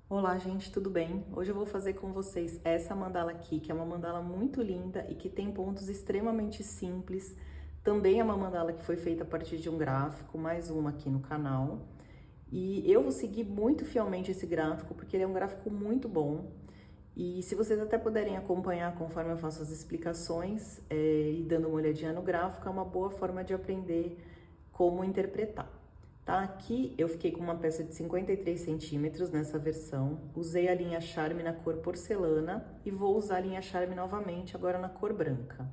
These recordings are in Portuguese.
Olá, gente, tudo bem? Hoje eu vou fazer com vocês essa mandala aqui, que é uma mandala muito linda e que tem pontos extremamente simples. Também é uma mandala que foi feita a partir de um gráfico, mais uma aqui no canal. E eu vou seguir muito fielmente esse gráfico, porque ele é um gráfico muito bom. E se vocês até puderem acompanhar conforme eu faço as explicações, e dando uma olhadinha no gráfico, é uma boa forma de aprender como interpretar. Tá? Aqui eu fiquei com uma peça de 53 centímetros nessa versão, usei a linha Charme na cor porcelana e vou usar a linha Charme novamente agora na cor branca.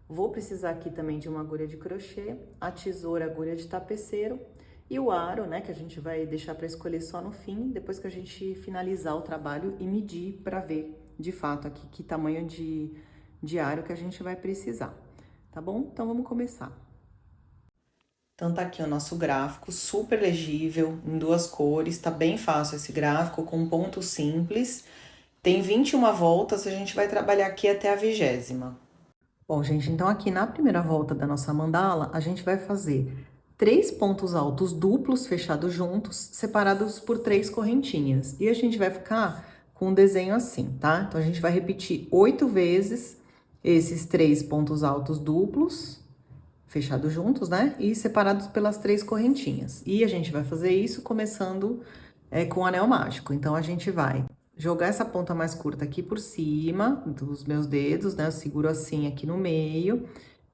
Vou precisar aqui também de uma agulha de crochê, a tesoura, agulha de tapeceiro e o aro, né, que a gente vai deixar para escolher só no fim, depois que a gente finalizar o trabalho e medir para ver de fato aqui que tamanho de aro que a gente vai precisar, tá bom? Então vamos começar. Então tá aqui o nosso gráfico, super legível, em duas cores, tá bem fácil esse gráfico, com pontos simples. Tem 21 voltas, a gente vai trabalhar aqui até a 20ª. Bom, gente, então aqui na primeira volta da nossa mandala, a gente vai fazer 3 pontos altos duplos fechados juntos, separados por 3 correntinhas. E a gente vai ficar com um desenho assim, tá? Então a gente vai repetir 8 vezes esses 3 pontos altos duplos, fechados juntos, né? E separados pelas 3 correntinhas. E a gente vai fazer isso começando com o anel mágico. Então, a gente vai jogar essa ponta mais curta aqui por cima dos meus dedos, né? Eu seguro assim aqui no meio,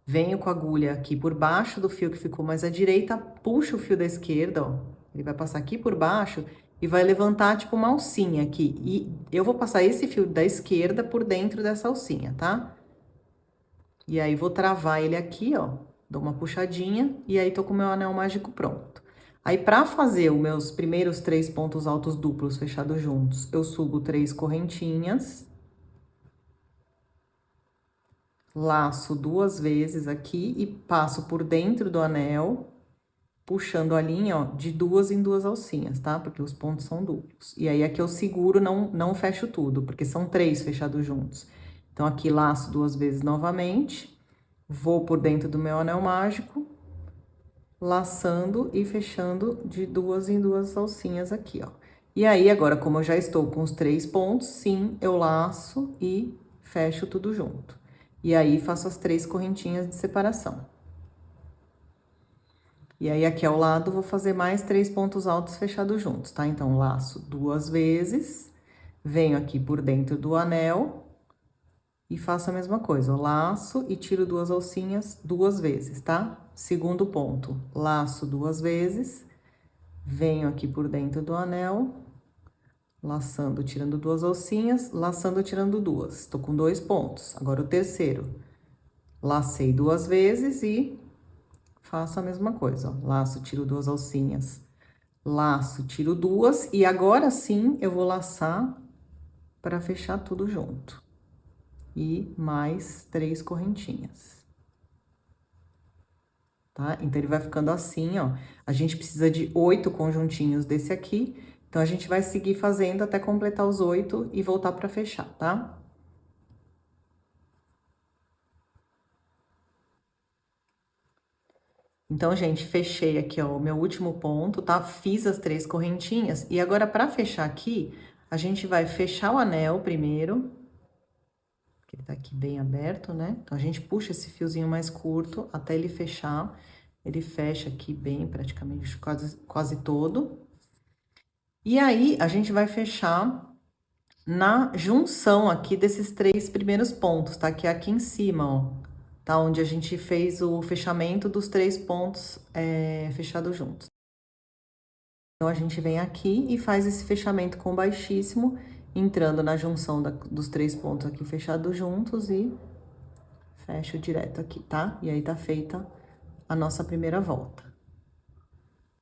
venho com a agulha aqui por baixo do fio que ficou mais à direita, puxo o fio da esquerda, ó. Ele vai passar aqui por baixo e vai levantar tipo uma alcinha aqui. E eu vou passar esse fio da esquerda por dentro dessa alcinha, tá? E aí, vou travar ele aqui, ó. Dou uma puxadinha e aí tô com o meu anel mágico pronto. Aí, pra fazer os meus primeiros 3 pontos altos duplos fechados juntos, eu subo 3 correntinhas. Laço 2 vezes aqui e passo por dentro do anel, puxando a linha, ó, de 2 em 2 alcinhas, tá? Porque os pontos são duplos. E aí, aqui eu seguro, não fecho tudo, porque são 3 fechados juntos. Então, aqui laço 2 vezes novamente. Vou por dentro do meu anel mágico, laçando e fechando de 2 em 2 alcinhas aqui, ó. E aí, agora, como eu já estou com os 3 pontos, sim, eu laço e fecho tudo junto. E aí, faço as 3 correntinhas de separação. E aí, aqui ao lado, vou fazer mais 3 pontos altos fechados juntos, tá? Então, laço 2 vezes, venho aqui por dentro do anel e faço a mesma coisa, eu laço e tiro 2 alcinhas 2 vezes, tá? Segundo ponto, laço 2 vezes, venho aqui por dentro do anel, laçando, tirando 2 alcinhas, laçando, tirando 2. Tô com 2 pontos. Agora o terceiro, lacei 2 vezes e faço a mesma coisa, ó. Laço, tiro 2 alcinhas, laço, tiro 2 e agora sim eu vou laçar para fechar tudo junto. E mais 3 correntinhas. Tá? Então, ele vai ficando assim, ó. A gente precisa de 8 conjuntinhos desse aqui. Então, a gente vai seguir fazendo até completar os 8 e voltar pra fechar, tá? Então, gente, fechei aqui, ó, o meu último ponto, tá? Fiz as 3 correntinhas. E agora, pra fechar aqui, a gente vai fechar o anel primeiro. Que ele tá aqui bem aberto, né? Então, a gente puxa esse fiozinho mais curto até ele fechar. Ele fecha aqui bem, praticamente quase todo. E aí, a gente vai fechar na junção aqui desses 3 primeiros pontos, tá? Que é aqui em cima, ó. Tá? Onde a gente fez o fechamento dos 3 pontos fechados juntos. Então, a gente vem aqui e faz esse fechamento com baixíssimo, entrando na junção dos 3 pontos aqui fechados juntos e fecho direto aqui, tá? E aí, tá feita a nossa primeira volta.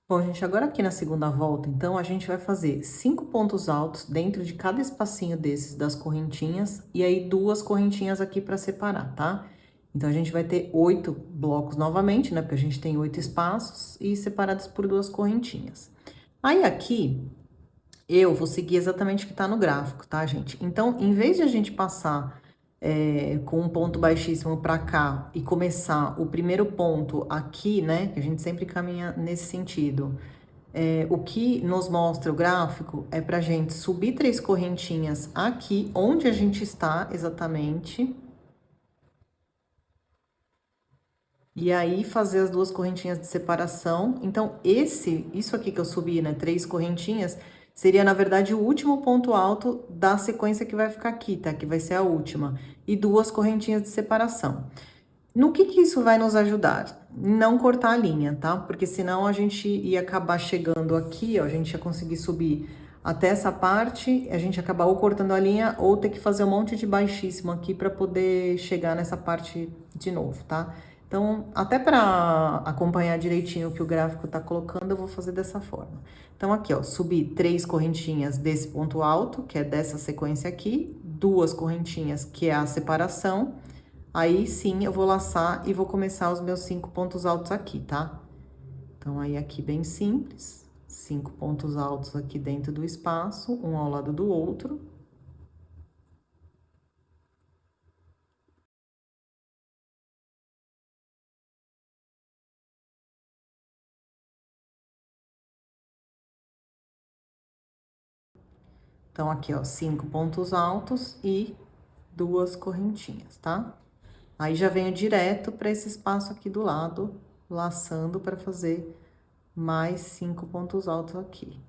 Bom, gente, agora aqui na segunda volta, então, a gente vai fazer 5 pontos altos dentro de cada espacinho desses das correntinhas, e aí 2 correntinhas aqui para separar, tá? Então, a gente vai ter 8 blocos novamente, né? Porque a gente tem 8 espaços e separados por 2 correntinhas. Aí, aqui, eu vou seguir exatamente o que tá no gráfico, tá, gente? Então, em vez de a gente passar com um ponto baixíssimo para cá e começar o primeiro ponto aqui, né? Que a gente sempre caminha nesse sentido. o que nos mostra o gráfico é pra gente subir 3 correntinhas aqui, onde a gente está exatamente. E aí, fazer as 2 correntinhas de separação. Então, isso aqui que eu subi, né, 3 correntinhas, seria, na verdade, o último ponto alto da sequência que vai ficar aqui, tá? Que vai ser a última. E 2 correntinhas de separação. No que isso vai nos ajudar? Não cortar a linha, tá? Porque senão a gente ia acabar chegando aqui, ó, a gente ia conseguir subir até essa parte, a gente acabar ou cortando a linha ou ter que fazer um monte de baixíssimo aqui para poder chegar nessa parte de novo, tá? Então, até para acompanhar direitinho o que o gráfico tá colocando, eu vou fazer dessa forma. Então, aqui, ó, subi 3 correntinhas desse ponto alto, que é dessa sequência aqui, 2 correntinhas, que é a separação. Aí sim eu vou laçar e vou começar os meus 5 pontos altos aqui, tá? Então, aí aqui bem simples, 5 pontos altos aqui dentro do espaço, um ao lado do outro. Então, aqui, ó, 5 pontos altos e 2 correntinhas, tá? Aí já venho direto para esse espaço aqui do lado, laçando para fazer mais 5 pontos altos aqui.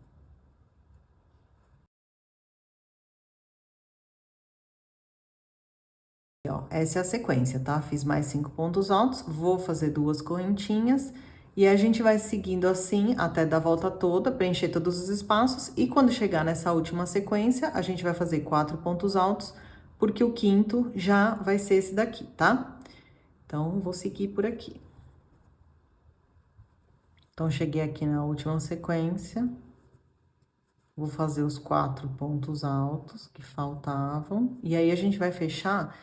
Ó, essa é a sequência, tá? Fiz mais 5 pontos altos, vou fazer 2 correntinhas e a gente vai seguindo assim até dar a volta toda, preencher todos os espaços e quando chegar nessa última sequência, a gente vai fazer 4 pontos altos, porque o quinto já vai ser esse daqui, tá? Então, vou seguir por aqui. Então, cheguei aqui na última sequência, vou fazer os 4 pontos altos que faltavam e aí a gente vai fechar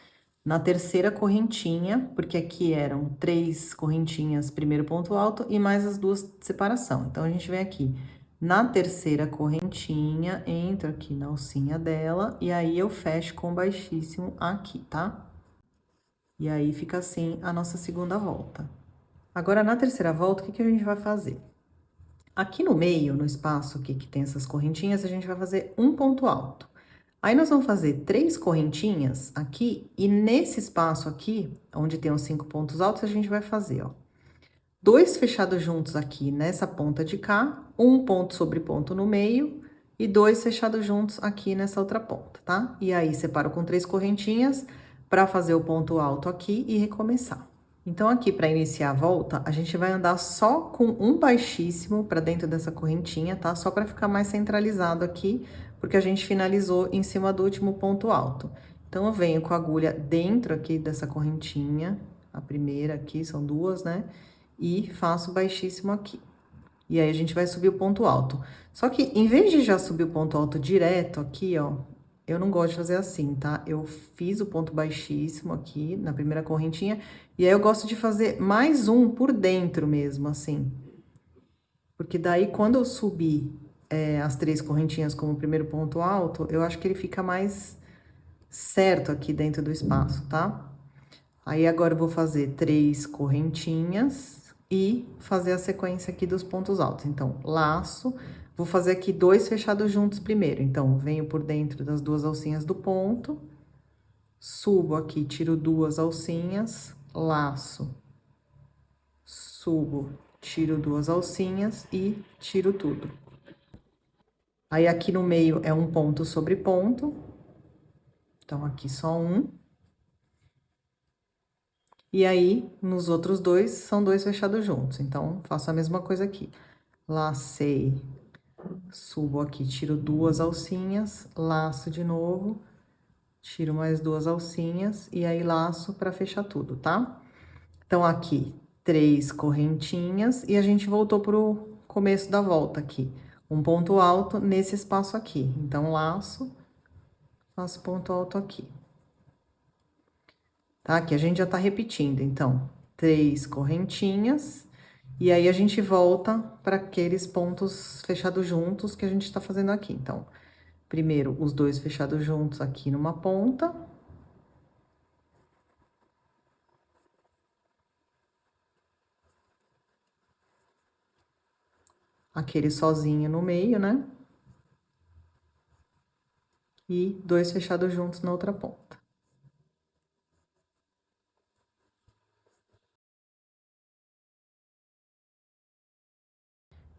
na terceira correntinha, porque aqui eram 3 correntinhas, primeiro ponto alto, e mais as 2 de separação. Então, a gente vem aqui na terceira correntinha, entro aqui na alcinha dela, e aí eu fecho com baixíssimo aqui, tá? E aí, fica assim a nossa segunda volta. Agora, na terceira volta, o que a gente vai fazer? Aqui no meio, no espaço aqui que tem essas correntinhas, a gente vai fazer um ponto alto. Aí, nós vamos fazer 3 correntinhas aqui, e nesse espaço aqui, onde tem os 5 pontos altos, a gente vai fazer, ó, 2 fechados juntos aqui nessa ponta de cá, um ponto sobre ponto no meio, e 2 fechados juntos aqui nessa outra ponta, tá? E aí, separo com 3 correntinhas para fazer o ponto alto aqui e recomeçar. Então, aqui, para iniciar a volta, a gente vai andar só com um baixíssimo para dentro dessa correntinha, tá? Só para ficar mais centralizado aqui, porque a gente finalizou em cima do último ponto alto. Então, eu venho com a agulha dentro aqui dessa correntinha, a primeira aqui, são 2, né? E faço baixíssimo aqui. E aí, a gente vai subir o ponto alto. Só que, em vez de já subir o ponto alto direto aqui, ó, eu não gosto de fazer assim, tá? Eu fiz o ponto baixíssimo aqui na primeira correntinha, e aí eu gosto de fazer mais um por dentro mesmo, assim. Porque daí, quando eu subir as 3 correntinhas como primeiro ponto alto, eu acho que ele fica mais certo aqui dentro do espaço, tá? Aí, agora eu vou fazer 3 correntinhas e fazer a sequência aqui dos pontos altos. Então, laço, vou fazer aqui 2 fechados juntos primeiro. Então, venho por dentro das 2 alcinhas do ponto, subo aqui, tiro 2 alcinhas, laço, subo, tiro 2 alcinhas e tiro tudo. Aí, aqui no meio é um ponto sobre ponto. Então, aqui só um. E aí, nos outros 2, são 2 fechados juntos. Então, faço a mesma coisa aqui. Lacei, subo aqui, tiro 2 alcinhas, laço de novo, tiro mais 2 alcinhas e aí laço para fechar tudo, tá? Então, aqui, 3 correntinhas e a gente voltou pro começo da volta aqui. Um ponto alto nesse espaço aqui. Então, laço, faço ponto alto aqui. Tá? Aqui a gente já tá repetindo, então, 3 correntinhas, e aí a gente volta para aqueles pontos fechados juntos que a gente tá fazendo aqui. Então, primeiro, os 2 fechados juntos aqui numa ponta. aquele sozinho no meio, né? E 2 fechados juntos na outra ponta.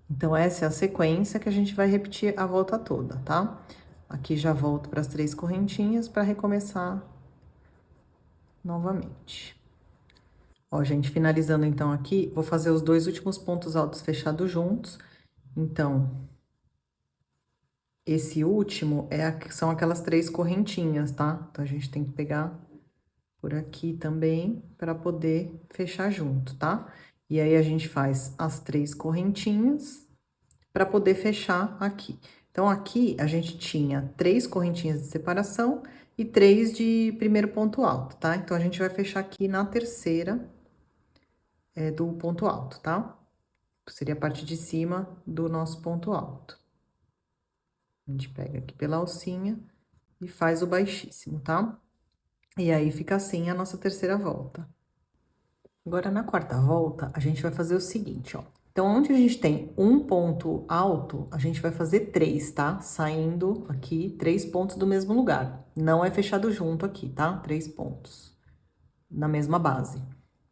Então, essa é a sequência que a gente vai repetir a volta toda, tá? Aqui já volto para as 3 correntinhas para recomeçar novamente. Ó, gente, finalizando então aqui, vou fazer os 2 últimos pontos altos fechados juntos. Então, esse último são aquelas 3 correntinhas, tá? Então, a gente tem que pegar por aqui também para poder fechar junto, tá? E aí, a gente faz as 3 correntinhas para poder fechar aqui. Então, aqui a gente tinha 3 correntinhas de separação e 3 de primeiro ponto alto, tá? Então, a gente vai fechar aqui na terceira do ponto alto, tá? Seria a parte de cima do nosso ponto alto. A gente pega aqui pela alcinha e faz o baixíssimo, tá? E aí, fica assim a nossa terceira volta. Agora, na quarta volta, a gente vai fazer o seguinte, ó. Então, onde a gente tem um ponto alto, a gente vai fazer 3, tá? Saindo aqui 3 pontos do mesmo lugar. Não é fechado junto aqui, tá? 3 pontos na mesma base.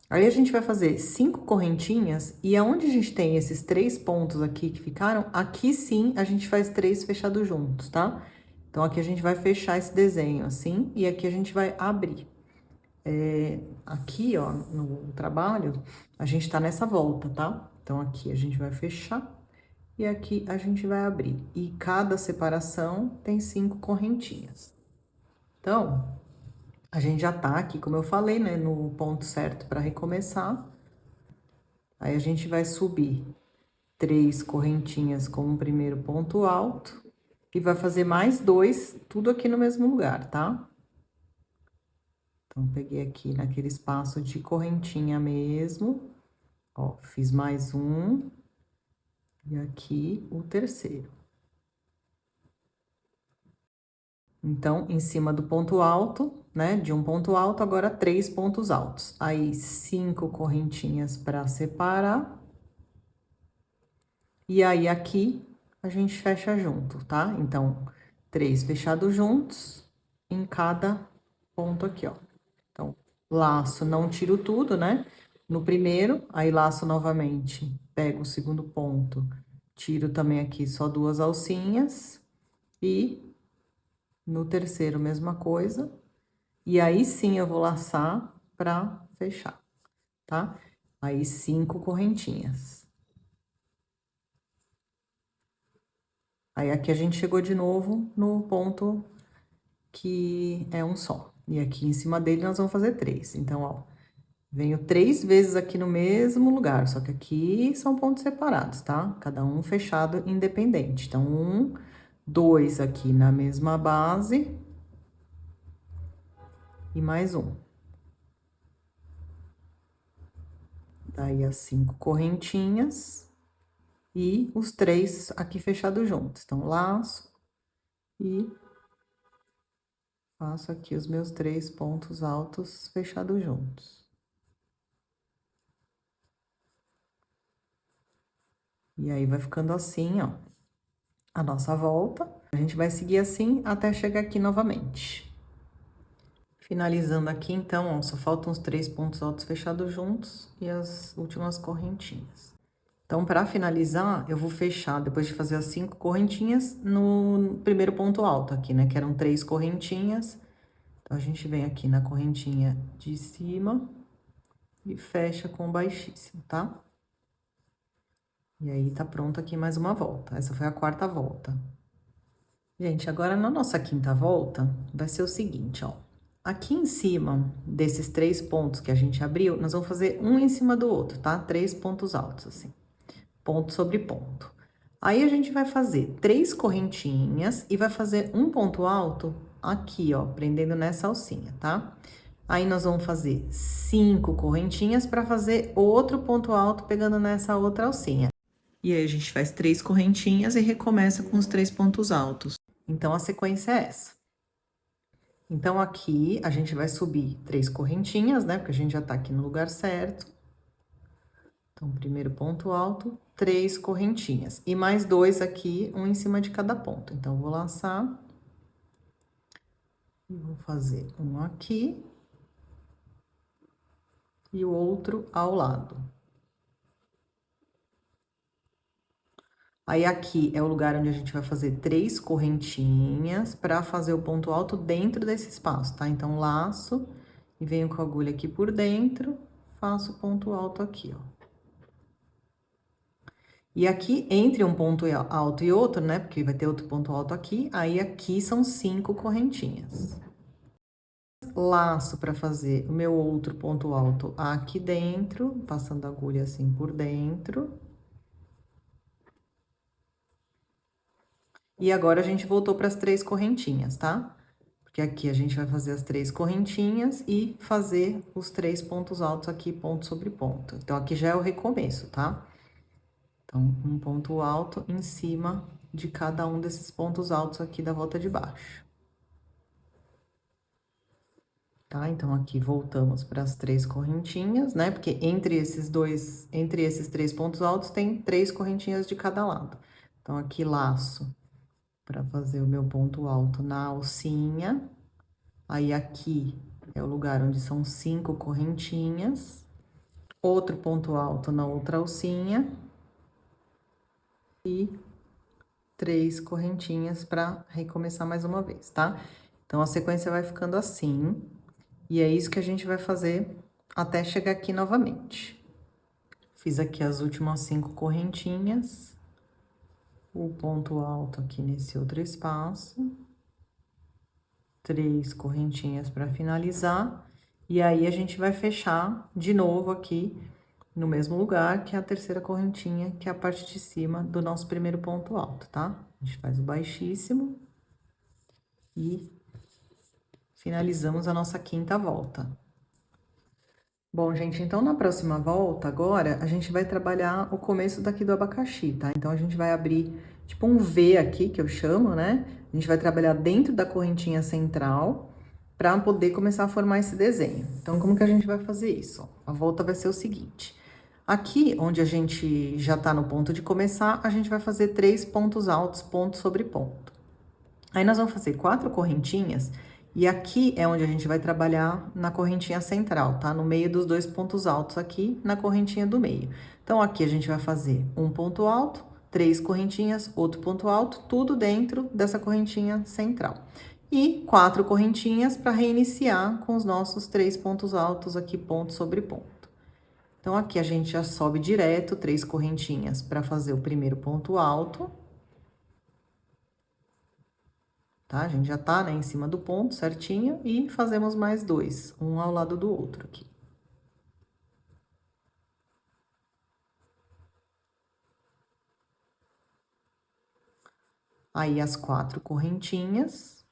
Aí, a gente vai fazer 5 correntinhas e aonde a gente tem esses 3 pontos aqui que ficaram, aqui sim a gente faz 3 fechados juntos, tá? Então, aqui a gente vai fechar esse desenho assim e aqui a gente vai abrir. Aqui, ó, no trabalho, a gente tá nessa volta, tá? Então, aqui a gente vai fechar e aqui a gente vai abrir. E cada separação tem 5 correntinhas. Então, a gente já tá aqui, como eu falei, né, no ponto certo para recomeçar. Aí, a gente vai subir 3 correntinhas como primeiro ponto alto e vai fazer mais 2, tudo aqui no mesmo lugar, tá? Então, peguei aqui naquele espaço de correntinha mesmo, ó, fiz mais um, e aqui o terceiro. Então, em cima do ponto alto, né, de um ponto alto, agora 3 pontos altos. Aí, 5 correntinhas para separar. E aí, aqui, a gente fecha junto, tá? Então, 3 fechados juntos em cada ponto aqui, ó. Então, laço, não tiro tudo, né? No primeiro, aí laço novamente, pego o segundo ponto, tiro também aqui só 2 alcinhas e no terceiro, mesma coisa. E aí sim eu vou laçar pra fechar, tá? Aí 5 correntinhas. Aí aqui a gente chegou de novo no ponto que é um só. E aqui em cima dele nós vamos fazer 3. Então, ó, venho 3 vezes aqui no mesmo lugar, só que aqui são pontos separados, tá? Cada um fechado independente. Então, 1, 2 aqui na mesma base e mais um. Daí, as 5 correntinhas e os 3 aqui fechados juntos. Então, laço e faço aqui os meus 3 pontos altos fechados juntos. E aí, vai ficando assim, ó, a nossa volta. A gente vai seguir assim até chegar aqui novamente. Finalizando aqui, então, ó, só faltam os 3 pontos altos fechados juntos e as últimas correntinhas. Então, para finalizar, eu vou fechar, depois de fazer as 5 correntinhas, no primeiro ponto alto aqui, né? Que eram 3 correntinhas. Então, a gente vem aqui na correntinha de cima e fecha com baixíssimo, tá? E aí, tá pronto aqui mais uma volta. Essa foi a quarta volta. Gente, agora na nossa quinta volta, vai ser o seguinte, ó. Aqui em cima desses 3 pontos que a gente abriu, nós vamos fazer um em cima do outro, tá? 3 pontos altos, assim. Ponto sobre ponto. Aí, a gente vai fazer 3 correntinhas e vai fazer um ponto alto aqui, ó, prendendo nessa alcinha, tá? Aí, nós vamos fazer 5 correntinhas para fazer outro ponto alto pegando nessa outra alcinha. E aí, a gente faz 3 correntinhas e recomeça com os 3 pontos altos. Então, a sequência é essa. Então, aqui, a gente vai subir 3 correntinhas, né? Porque a gente já tá aqui no lugar certo. Então, primeiro ponto alto, 3 correntinhas. E mais 2 aqui, um em cima de cada ponto. Então, vou laçar. E vou fazer um aqui. E o outro ao lado. Aí, aqui é o lugar onde a gente vai fazer 3 correntinhas para fazer o ponto alto dentro desse espaço, tá? Então, laço e venho com a agulha aqui por dentro, faço o ponto alto aqui, ó. E aqui, entre um ponto alto e outro, né? Porque vai ter outro ponto alto aqui, aí aqui são 5 correntinhas. Laço para fazer o meu outro ponto alto aqui dentro, passando a agulha assim por dentro. E agora, a gente voltou para as 3 correntinhas, tá? Porque aqui a gente vai fazer as 3 correntinhas e fazer os 3 pontos altos aqui, ponto sobre ponto. Então, aqui já é o recomeço, tá? Então, um ponto alto em cima de cada um desses pontos altos aqui da volta de baixo. Tá? Então, aqui voltamos para as 3 correntinhas, né? Porque entre esses 3 pontos altos, tem 3 correntinhas de cada lado. Então, aqui laço para fazer o meu ponto alto na alcinha. Aí, aqui é o lugar onde são 5 correntinhas. Outro ponto alto na outra alcinha. E 3 correntinhas para recomeçar mais uma vez, tá? Então, a sequência vai ficando assim. E é isso que a gente vai fazer até chegar aqui novamente. Fiz aqui as últimas 5 correntinhas. O ponto alto aqui nesse outro espaço. 3 correntinhas para finalizar. E aí, a gente vai fechar de novo aqui no mesmo lugar, que é a terceira correntinha, que é a parte de cima do nosso primeiro ponto alto, tá? A gente faz o baixíssimo e finalizamos a nossa quinta volta. Bom, gente, então na próxima volta, agora, a gente vai trabalhar o começo daqui do abacaxi, tá? Então, a gente vai abrir tipo um V aqui, que eu chamo, né? A gente vai trabalhar dentro da correntinha central para poder começar a formar esse desenho. Então, como que a gente vai fazer isso? A volta vai ser o seguinte: aqui, onde a gente já tá no ponto de começar, a gente vai fazer 3 pontos altos, ponto sobre ponto. Aí, nós vamos fazer 4 correntinhas, e aqui é onde a gente vai trabalhar na correntinha central, tá? No meio dos 2 pontos altos aqui, na correntinha do meio. Então, aqui a gente vai fazer um ponto alto, 3 correntinhas, outro ponto alto, tudo dentro dessa correntinha central. E 4 correntinhas para reiniciar com os nossos 3 pontos altos aqui, ponto sobre ponto. Então, aqui a gente já sobe direto 3 correntinhas para fazer o primeiro ponto alto. Tá? A gente já tá, né, em cima do ponto certinho e fazemos mais 2, um ao lado do outro aqui. Aí, as 4 correntinhas.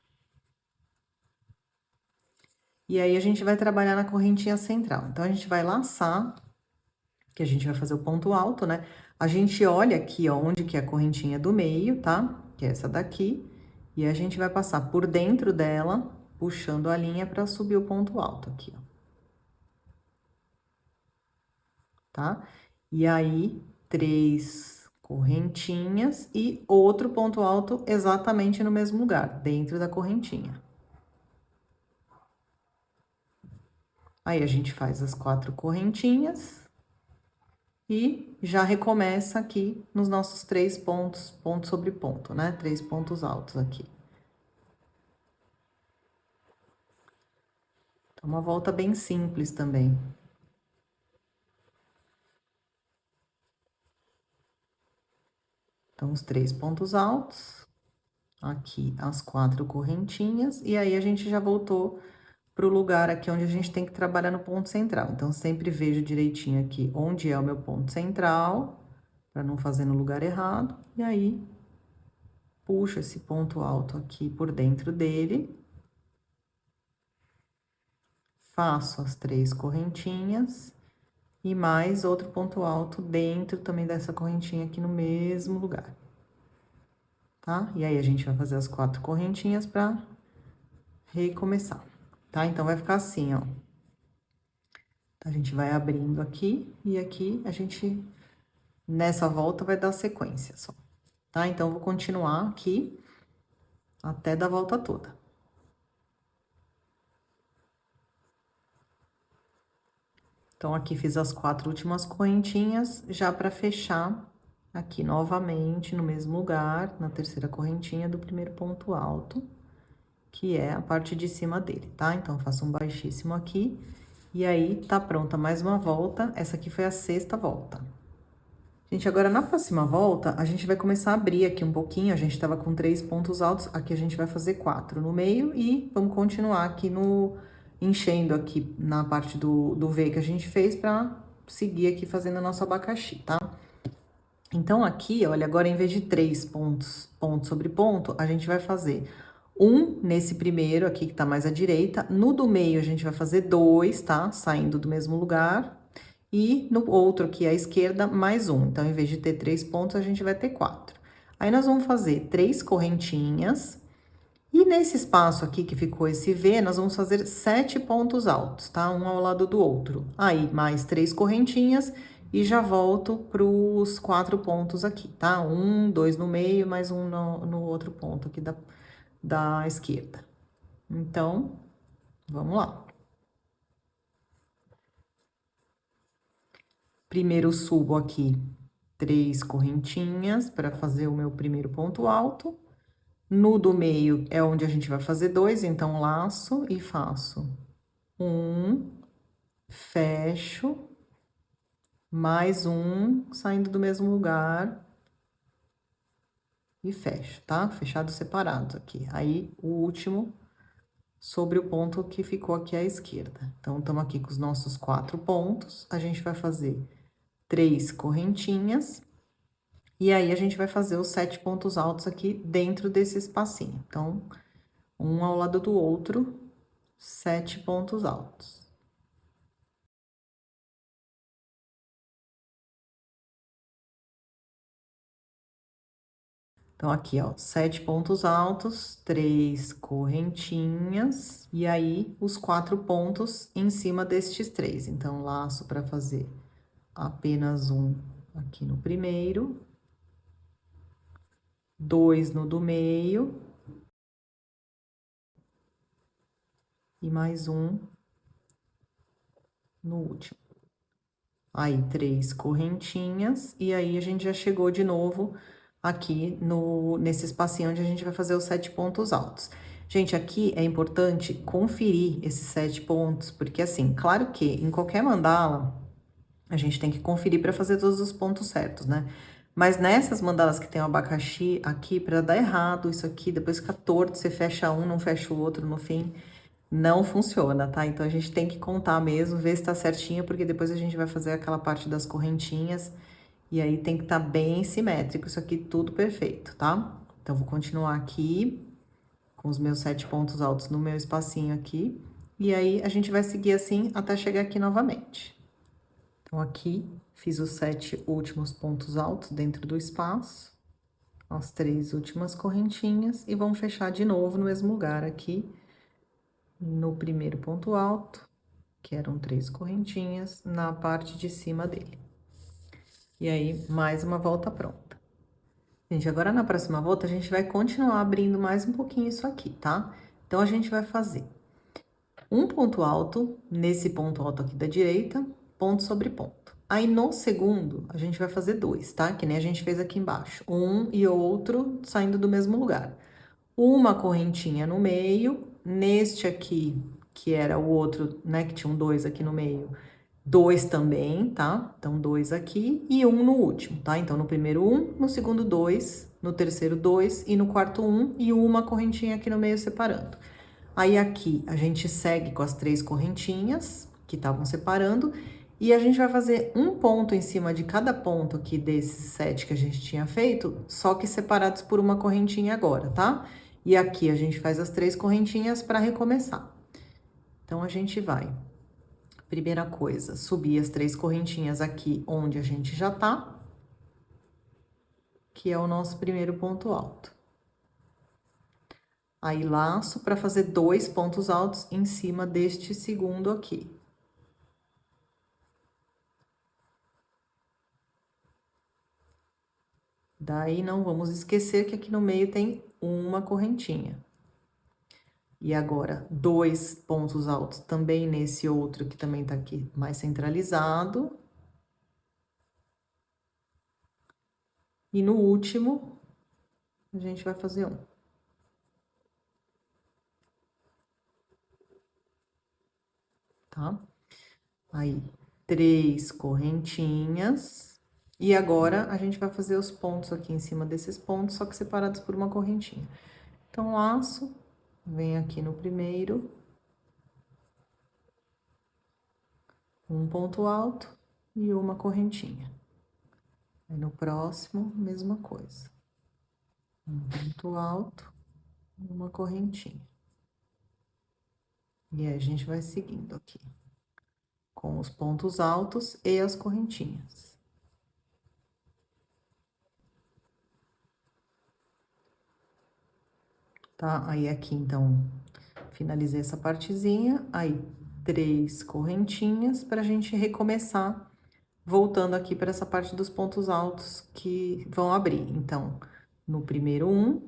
E aí, a gente vai trabalhar na correntinha central. Então, a gente vai laçar, que a gente vai fazer o ponto alto, né? A gente olha aqui, ó, onde que é a correntinha do meio, tá? Que é essa daqui. E a gente vai passar por dentro dela, puxando a linha para subir o ponto alto aqui, ó. Tá? E aí, 3 correntinhas e outro ponto alto exatamente no mesmo lugar, dentro da correntinha. Aí, a gente faz as 4 correntinhas e já recomeça aqui nos nossos 3 pontos, ponto sobre ponto, né? 3 pontos altos aqui. Então, uma volta bem simples também. Então, os 3 pontos altos, aqui as 4 correntinhas, e aí a gente já voltou para o lugar aqui onde a gente tem que trabalhar no ponto central. Então, sempre vejo direitinho aqui onde é o meu ponto central, para não fazer no lugar errado. E aí, puxo esse ponto alto aqui por dentro dele. Faço as 3 correntinhas. E mais outro ponto alto dentro também dessa correntinha aqui no mesmo lugar. Tá? E aí, a gente vai fazer as 4 correntinhas para recomeçar. Tá? Então, vai ficar assim, ó. A gente vai abrindo aqui, e aqui a gente Nessa volta vai dar sequência só, tá? Então, vou continuar aqui até dar a volta toda. Então, aqui fiz as 4 últimas correntinhas, já para fechar aqui novamente no mesmo lugar, na terceira correntinha do primeiro ponto alto, que é a parte de cima dele, tá? Então, faço um baixíssimo aqui, e aí, tá pronta mais uma volta. Essa aqui foi a 6ª volta. Gente, agora na próxima volta, a gente vai começar a abrir aqui um pouquinho. A gente tava com 3 pontos altos, aqui a gente vai fazer 4 no meio e vamos continuar aqui enchendo aqui na parte do V que a gente fez pra seguir aqui fazendo o nosso abacaxi, tá? Então, aqui, olha, agora em vez de 3 pontos, ponto sobre ponto, a gente vai fazer um nesse primeiro aqui, que tá mais à direita. No do meio, a gente vai fazer 2, tá? Saindo do mesmo lugar. E no outro aqui à esquerda, mais um. Então, em vez de ter 3 pontos, a gente vai ter 4. Aí, nós vamos fazer 3 correntinhas. E nesse espaço aqui que ficou esse V, nós vamos fazer 7 pontos altos, tá? Um ao lado do outro. Aí, mais 3 correntinhas e já volto para os 4 pontos aqui, tá? 1, 2 no meio, mais um no outro ponto aqui da esquerda. Então, vamos lá. Primeiro subo aqui 3 correntinhas para fazer o meu primeiro ponto alto. No do meio é onde a gente vai fazer 2, então laço e faço 1, fecho, mais um, saindo do mesmo lugar e fecho, tá? Fechados separados aqui. Aí, o último sobre o ponto que ficou aqui à esquerda. Então, estamos aqui com os nossos 4 pontos, a gente vai fazer 3 correntinhas, e aí a gente vai fazer os 7 pontos altos aqui dentro desse espacinho. Então, um ao lado do outro, 7 pontos altos. Então, aqui, ó, 7 pontos altos, 3 correntinhas, e aí, os 4 pontos em cima destes 3. Então, laço para fazer apenas um aqui no primeiro, 2 no do meio, e mais um no último. Aí, 3 correntinhas, e aí a gente já chegou de novo aqui nesse espacinho onde a gente vai fazer os 7 pontos altos. Gente, aqui é importante conferir esses 7 pontos, porque assim, claro que em qualquer mandala, a gente tem que conferir para fazer todos os pontos certos, né? Mas nessas mandalas que tem o abacaxi aqui, para dar errado isso aqui, depois fica torto, você fecha um, não fecha o outro no fim, não funciona, tá? Então, a gente tem que contar mesmo, ver se tá certinho, porque depois a gente vai fazer aquela parte das correntinhas, e aí tem que estar bem simétrico, isso aqui tudo perfeito, tá? Então, vou continuar aqui, com os meus 7 pontos altos no meu espacinho aqui, e aí a gente vai seguir assim até chegar aqui novamente. Então, aqui, fiz os 7 últimos pontos altos dentro do espaço, as 3 últimas correntinhas, e vamos fechar de novo no mesmo lugar aqui, no primeiro ponto alto, que eram 3 correntinhas, na parte de cima dele. E aí, mais uma volta pronta. Gente, agora na próxima volta, a gente vai continuar abrindo mais um pouquinho isso aqui, tá? Então, a gente vai fazer um ponto alto, nesse ponto alto aqui da direita, ponto sobre ponto. Aí, no segundo, a gente vai fazer 2, tá? Que nem a gente fez aqui embaixo. Um e outro saindo do mesmo lugar. Uma correntinha no meio, neste aqui, que era o outro, né, que tinha um 2 aqui no meio, 2 também, tá? Então, 2 aqui e um no último, tá? Então, no primeiro 1, no segundo 2, no terceiro 2 e no quarto 1 e uma correntinha aqui no meio separando. Aí, aqui, a gente segue com as 3 correntinhas que estavam separando e a gente vai fazer um ponto em cima de cada ponto aqui desses 7 que a gente tinha feito, só que separados por uma correntinha agora, tá? E aqui a gente faz as 3 correntinhas para recomeçar. Então, a gente vai, primeira coisa, subir as 3 correntinhas aqui onde a gente já tá, que é o nosso primeiro ponto alto. Aí, laço para fazer 2 pontos altos em cima deste segundo aqui. Daí, não vamos esquecer que aqui no meio tem uma correntinha. E agora, 2 pontos altos também nesse outro que também tá aqui mais centralizado. E no último, a gente vai fazer um. Tá? Aí, 3 correntinhas. E agora, a gente vai fazer os pontos aqui em cima desses pontos, só que separados por uma correntinha. Então, laço, vem aqui no primeiro. Um ponto alto e uma correntinha. Aí, no próximo, mesma coisa. Um ponto alto, uma correntinha. E aí, a gente vai seguindo aqui, com os pontos altos e as correntinhas. Tá? Aí, aqui, então, finalizei essa partezinha, aí, 3 correntinhas pra gente recomeçar, voltando aqui para essa parte dos pontos altos que vão abrir. Então, no primeiro,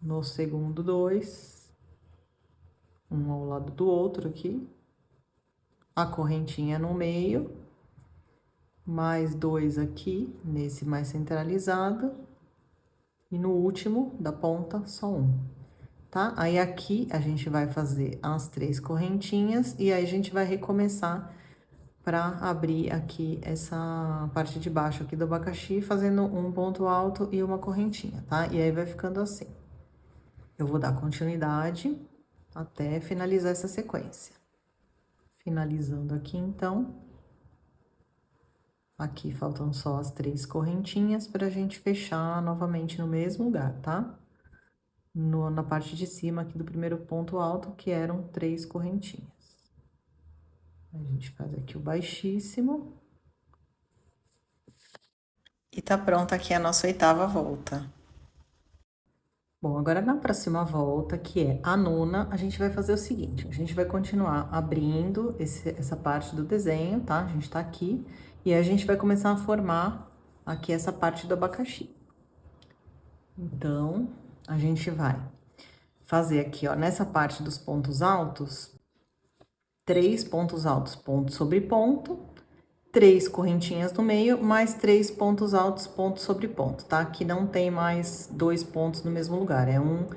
no segundo, 2, um ao lado do outro aqui, a correntinha no meio, mais 2 aqui, nesse mais centralizado, e no último da ponta, só um, tá? Aí, aqui, a gente vai fazer as 3 correntinhas, e aí a gente vai recomeçar para abrir aqui essa parte de baixo aqui do abacaxi, fazendo um ponto alto e uma correntinha, tá? E aí, vai ficando assim. Eu vou dar continuidade até finalizar essa sequência. Finalizando aqui, então. Aqui faltam só as 3 correntinhas pra gente fechar novamente no mesmo lugar, tá? Na parte de cima aqui do primeiro ponto alto, que eram 3 correntinhas. A gente faz aqui o baixíssimo. E tá pronta aqui a nossa 8ª volta. Bom, agora na próxima volta, que é a 9ª, a gente vai fazer o seguinte, a gente vai continuar abrindo essa parte do desenho, tá? A gente tá aqui, e a gente vai começar a formar aqui essa parte do abacaxi. Então, a gente vai fazer aqui, ó, nessa parte dos pontos altos, 3 pontos altos, ponto sobre ponto, 3 correntinhas no meio, mais 3 pontos altos, ponto sobre ponto, tá? Aqui não tem mais 2 pontos no mesmo lugar, é um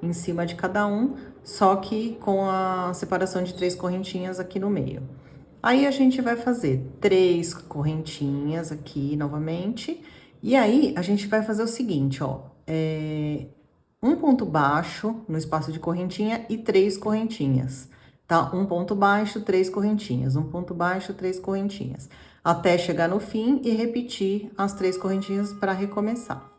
em cima de cada um, só que com a separação de 3 correntinhas aqui no meio. Aí, a gente vai fazer 3 correntinhas aqui novamente, e aí, a gente vai fazer o seguinte, ó, um ponto baixo no espaço de correntinha e 3 correntinhas, tá? Um ponto baixo, 3 correntinhas, um ponto baixo, 3 correntinhas, até chegar no fim e repetir as 3 correntinhas para recomeçar.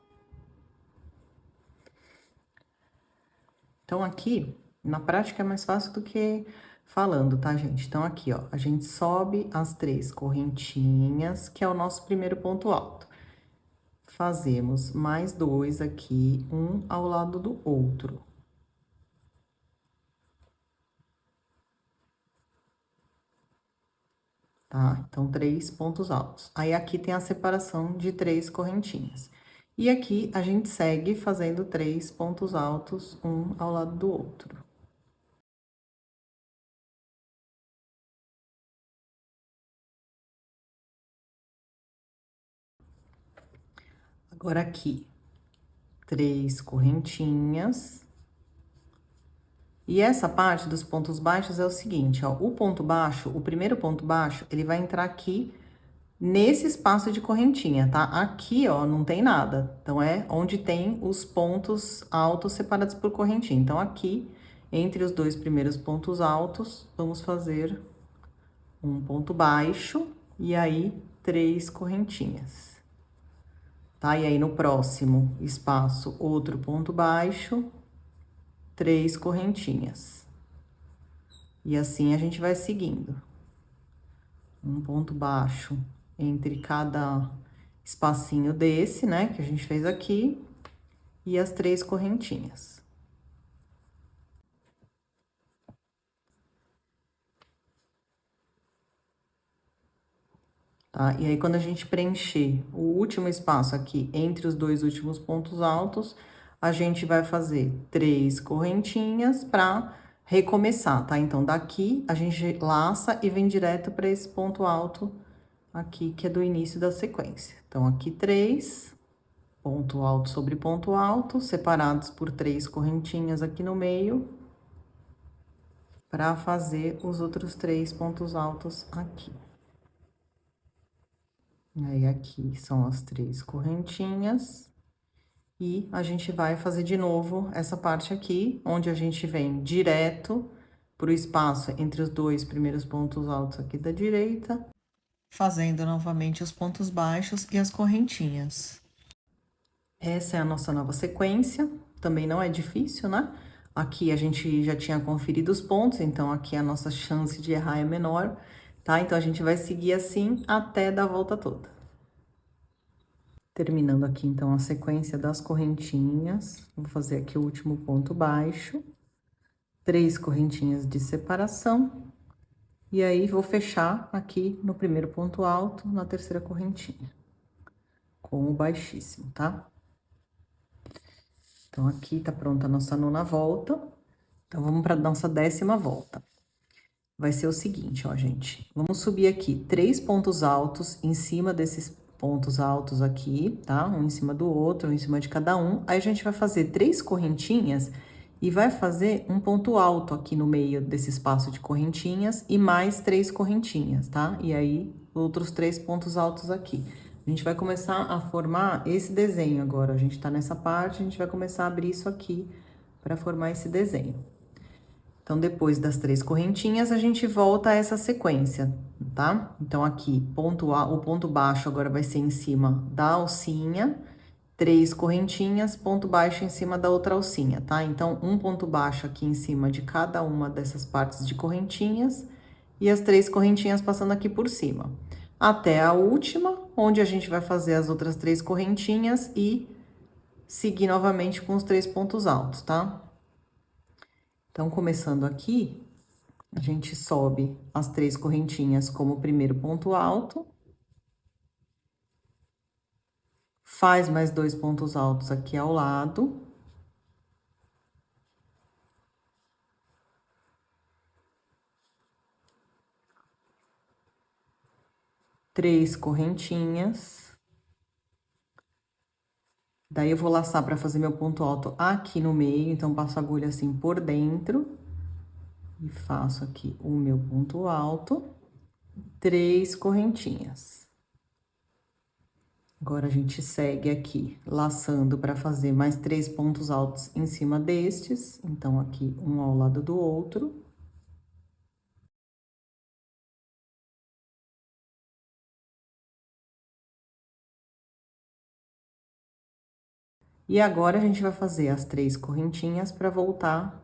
Então, aqui, na prática é mais fácil do que falando, tá, gente? Então, aqui, ó, a gente sobe as 3 correntinhas, que é o nosso primeiro ponto alto. Fazemos mais 2 aqui, um ao lado do outro. Tá? Então, 3 pontos altos. Aí, aqui tem a separação de 3 correntinhas. E aqui, a gente segue fazendo 3 pontos altos, um ao lado do outro. Agora, aqui, 3 correntinhas. E essa parte dos pontos baixos é o seguinte, ó, o ponto baixo, o primeiro ponto baixo, ele vai entrar aqui nesse espaço de correntinha, tá? Aqui, ó, não tem nada. Então, é onde tem os pontos altos separados por correntinha. Então, aqui, entre os 2 primeiros pontos altos, vamos fazer um ponto baixo e aí 3 correntinhas. Tá? E aí, no próximo espaço, outro ponto baixo, 3 correntinhas. E assim a gente vai seguindo. Um ponto baixo entre cada espacinho desse, né, que a gente fez aqui, e as 3 correntinhas. tá? E aí, quando a gente preencher o último espaço aqui entre os dois últimos pontos altos, a gente vai fazer 3 correntinhas pra recomeçar, tá? Então, daqui a gente laça e vem direto para esse ponto alto aqui, que é do início da sequência. Então, aqui 3, ponto alto sobre ponto alto, separados por 3 correntinhas aqui no meio, para fazer os outros 3 pontos altos aqui. Aí, aqui são as 3 correntinhas. E a gente vai fazer de novo essa parte aqui, onde a gente vem direto pro espaço entre os dois primeiros pontos altos aqui da direita, fazendo novamente os pontos baixos e as correntinhas. Essa é a nossa nova sequência, também não é difícil, né? Aqui a gente já tinha conferido os pontos, então aqui a nossa chance de errar é menor, tá? Então, a gente vai seguir assim até dar a volta toda. Terminando aqui, então, a sequência das correntinhas, vou fazer aqui o último ponto baixo, 3 correntinhas de separação, e aí vou fechar aqui no primeiro ponto alto, na terceira correntinha, com o baixíssimo, tá? Então, aqui tá pronta a nossa 9ª volta, então, vamos para nossa 10ª volta. Vai ser o seguinte, ó, gente, vamos subir aqui 3 pontos altos em cima desses pontos altos aqui, tá? Um em cima do outro, um em cima de cada um. Aí, a gente vai fazer 3 correntinhas e vai fazer um ponto alto aqui no meio desse espaço de correntinhas e mais 3 correntinhas, tá? E aí, outros 3 pontos altos aqui. A gente vai começar a formar esse desenho agora. A gente tá nessa parte, a gente vai começar a abrir isso aqui para formar esse desenho. Então, depois das 3 correntinhas, a gente volta a essa sequência, tá? Então, aqui, o ponto baixo agora vai ser em cima da alcinha, 3 correntinhas, ponto baixo em cima da outra alcinha, tá? Então, um ponto baixo aqui em cima de cada uma dessas partes de correntinhas e as 3 correntinhas passando aqui por cima. Até a última, onde a gente vai fazer as outras 3 correntinhas e seguir novamente com os 3 pontos altos, tá? Então, começando aqui, a gente sobe as 3 correntinhas como primeiro ponto alto. Faz mais 2 pontos altos aqui ao lado. Três correntinhas. Daí, eu vou laçar para fazer meu ponto alto aqui no meio, então, passo a agulha assim por dentro. E faço aqui o meu ponto alto. 3 correntinhas. Agora, a gente segue aqui, laçando para fazer mais 3 pontos altos em cima destes. Então, aqui, um ao lado do outro. E agora, a gente vai fazer as 3 correntinhas para voltar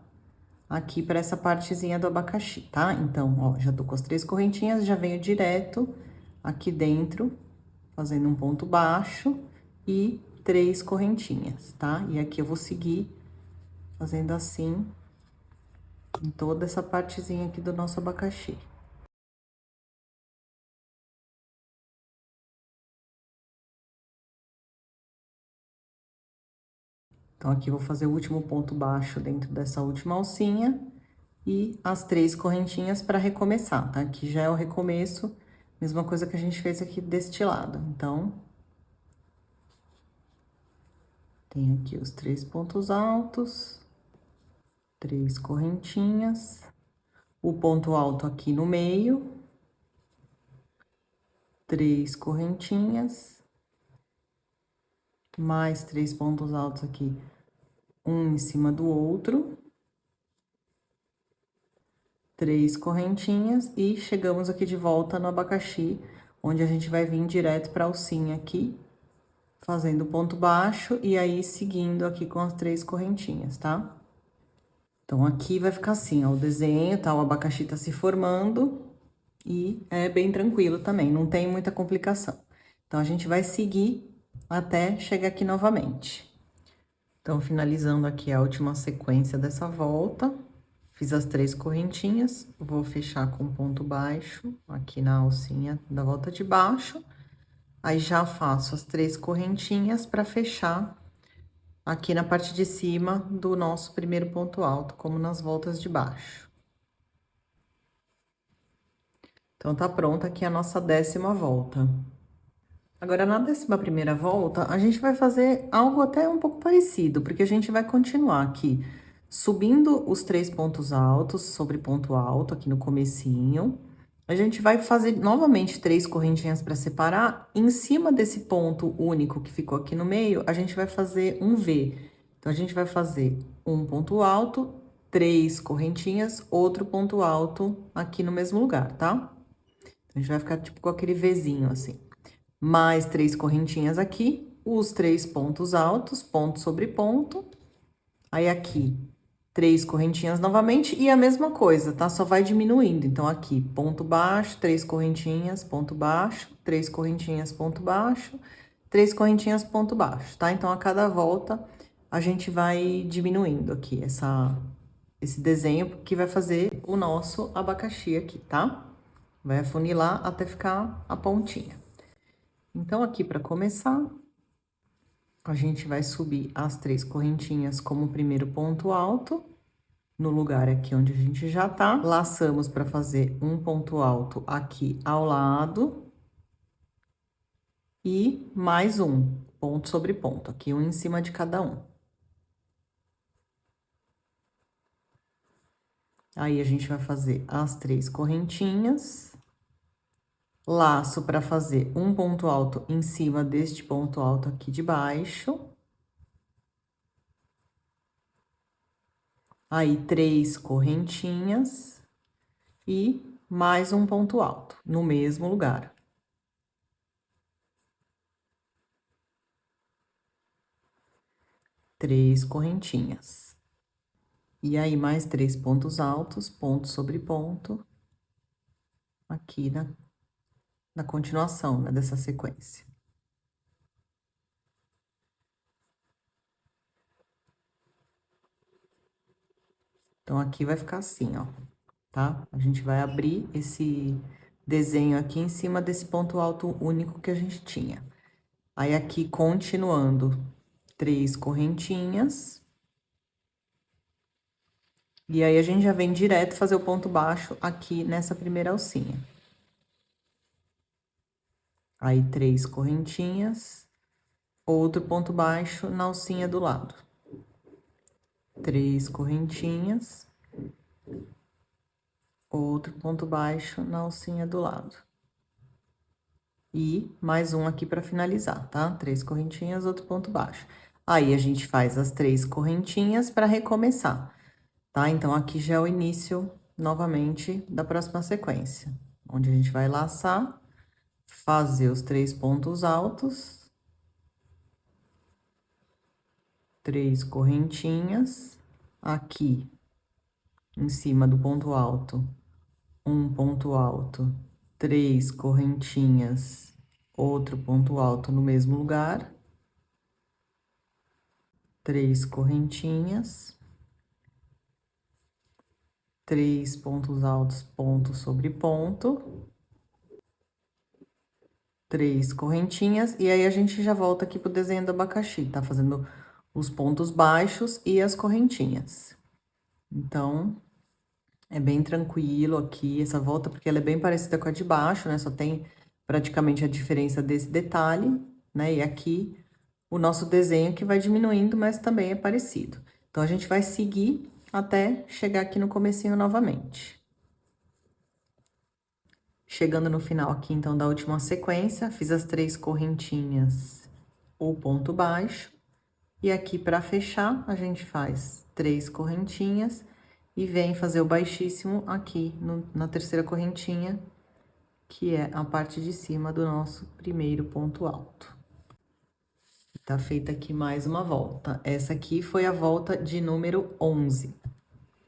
aqui para essa partezinha do abacaxi, tá? Então, ó, já tô com as 3 correntinhas, já venho direto aqui dentro, fazendo um ponto baixo e 3 correntinhas, tá? E aqui eu vou seguir fazendo assim em toda essa partezinha aqui do nosso abacaxi. Então, aqui eu vou fazer o último ponto baixo dentro dessa última alcinha e as 3 correntinhas para recomeçar, tá? Aqui já é o recomeço, mesma coisa que a gente fez aqui deste lado. Então, tem aqui os 3 pontos altos, 3 correntinhas, o ponto alto aqui no meio, 3 correntinhas, mais 3 pontos altos aqui, um em cima do outro, 3 correntinhas e chegamos aqui de volta no abacaxi, onde a gente vai vir direto para a alcinha aqui, fazendo ponto baixo e aí seguindo aqui com as 3 correntinhas, tá? Então, aqui vai ficar assim, ó, o desenho, tá? O abacaxi tá se formando e é bem tranquilo também, não tem muita complicação. Então, a gente vai seguir até chegar aqui novamente. Então, finalizando aqui a última sequência dessa volta, Fiz as 3 correntinhas, vou fechar com ponto baixo aqui na alcinha da volta de baixo. Aí, já faço as 3 correntinhas para fechar aqui na parte de cima do nosso primeiro ponto alto, como nas voltas de baixo. Então, tá pronta aqui a nossa 10ª volta. Agora, na 11ª volta, a gente vai fazer algo até um pouco parecido, porque a gente vai continuar aqui subindo os 3 pontos altos sobre ponto alto aqui no comecinho. A gente vai fazer novamente 3 correntinhas para separar. Em cima desse ponto único que ficou aqui no meio, a gente vai fazer um V. Então, a gente vai fazer um ponto alto, 3 correntinhas, outro ponto alto aqui no mesmo lugar, tá? Então, a gente vai ficar tipo com aquele Vzinho assim. Mais 3 correntinhas aqui, os 3 pontos altos, ponto sobre ponto. Aí, aqui, 3 correntinhas novamente e a mesma coisa, tá? Só vai diminuindo. Então, aqui, ponto baixo, 3 correntinhas, ponto baixo, 3 correntinhas, ponto baixo, 3 correntinhas, ponto baixo, tá? Então, a cada volta, a gente vai diminuindo aqui esse desenho que vai fazer o nosso abacaxi aqui, tá? Vai afunilar até ficar a pontinha. Então, aqui, para começar, a gente vai subir as 3 correntinhas como primeiro ponto alto, no lugar aqui onde a gente já tá. Laçamos para fazer um ponto alto aqui ao lado. E mais um ponto sobre ponto, aqui um em cima de cada um. Aí, a gente vai fazer as 3 correntinhas. Laço para fazer um ponto alto em cima deste ponto alto aqui de baixo. Aí, 3 correntinhas e mais um ponto alto no mesmo lugar. Três correntinhas. E aí, mais 3 pontos altos, ponto sobre ponto, aqui na continuação, né, dessa sequência. Então, aqui vai ficar assim, ó, tá? A gente vai abrir esse desenho aqui em cima desse ponto alto único que a gente tinha. Aí, aqui, continuando, 3 correntinhas. E aí, a gente já vem direto fazer o ponto baixo aqui nessa primeira alcinha. Aí, 3 correntinhas, outro ponto baixo na alcinha do lado. 3 correntinhas, outro ponto baixo na alcinha do lado. E mais um aqui para finalizar, tá? 3 correntinhas, outro ponto baixo. Aí, a gente faz as 3 correntinhas para recomeçar, tá? Então, aqui já é o início, novamente, da próxima sequência, onde a gente vai laçar, fazer os 3 pontos altos, 3 correntinhas, aqui, em cima do ponto alto, um ponto alto, 3 correntinhas, outro ponto alto no mesmo lugar, 3 correntinhas, 3 pontos altos, ponto sobre ponto, 3 correntinhas, e aí a gente já volta aqui pro desenho do abacaxi, tá? Fazendo os pontos baixos e as correntinhas. Então, é bem tranquilo aqui essa volta, porque ela é bem parecida com a de baixo, né? Só tem praticamente a diferença desse detalhe, né? E aqui, o nosso desenho que vai diminuindo, mas também é parecido. Então, a gente vai seguir até chegar aqui no comecinho novamente. Chegando no final aqui, então, da última sequência, fiz as 3 correntinhas, o ponto baixo. E aqui, para fechar, a gente faz 3 correntinhas e vem fazer o baixíssimo aqui na terceira correntinha, que é a parte de cima do nosso primeiro ponto alto. Tá feita aqui mais uma volta. Essa aqui foi a volta de número 11.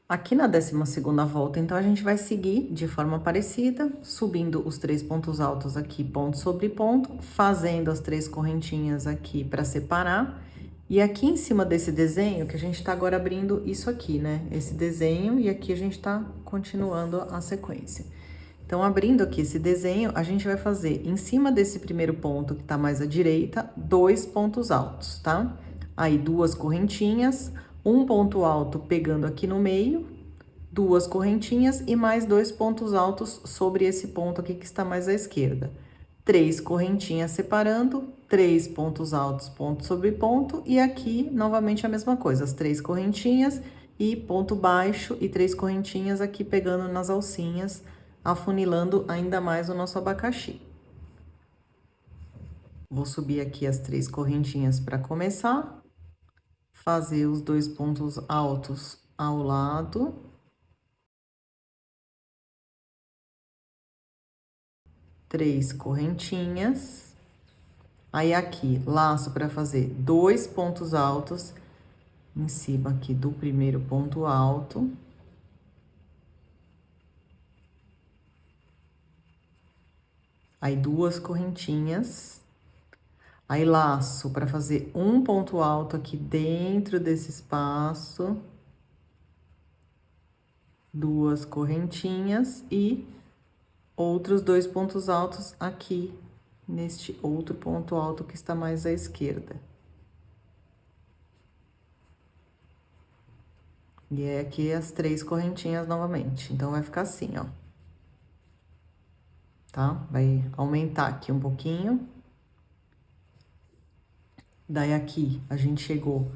Aqui na 12ª volta, então, a gente vai seguir de forma parecida, subindo os 3 pontos altos aqui, ponto sobre ponto, fazendo as 3 correntinhas aqui para separar. E aqui em cima desse desenho, que a gente tá agora abrindo isso aqui, né? Esse desenho, e aqui a gente tá continuando a sequência. Então, abrindo aqui esse desenho, a gente vai fazer, em cima desse primeiro ponto que tá mais à direita, 2 pontos altos, tá? Aí, 2 correntinhas, um ponto alto pegando aqui no meio, 2 correntinhas e mais 2 pontos altos sobre esse ponto aqui que está mais à esquerda. 3 correntinhas separando, 3 pontos altos, ponto sobre ponto, e aqui, novamente, a mesma coisa, as 3 correntinhas e ponto baixo, e 3 correntinhas aqui pegando nas alcinhas, afunilando ainda mais o nosso abacaxi. Vou subir aqui as 3 correntinhas para começar, fazer os 2 pontos altos ao lado. Três correntinhas. Aí, aqui, laço para fazer 2 pontos altos em cima aqui do primeiro ponto alto. Aí, 2 correntinhas. Aí, laço para fazer um ponto alto aqui dentro desse espaço. 2 correntinhas e outros 2 pontos altos aqui neste outro ponto alto que está mais à esquerda. E é aqui as 3 correntinhas novamente. Então, vai ficar assim, ó. Tá? Vai aumentar aqui um pouquinho. Daí, aqui, a gente chegou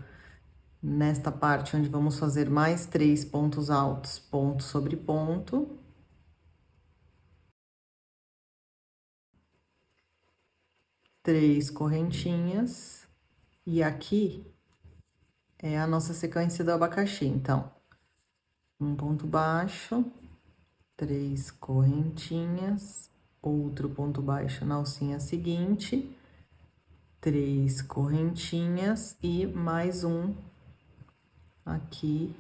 nesta parte onde vamos fazer mais 3 pontos altos, ponto sobre ponto. Três correntinhas. E aqui é a nossa sequência do abacaxi. Então, um ponto baixo, 3 correntinhas, outro ponto baixo na alcinha seguinte, 3 correntinhas e mais um aqui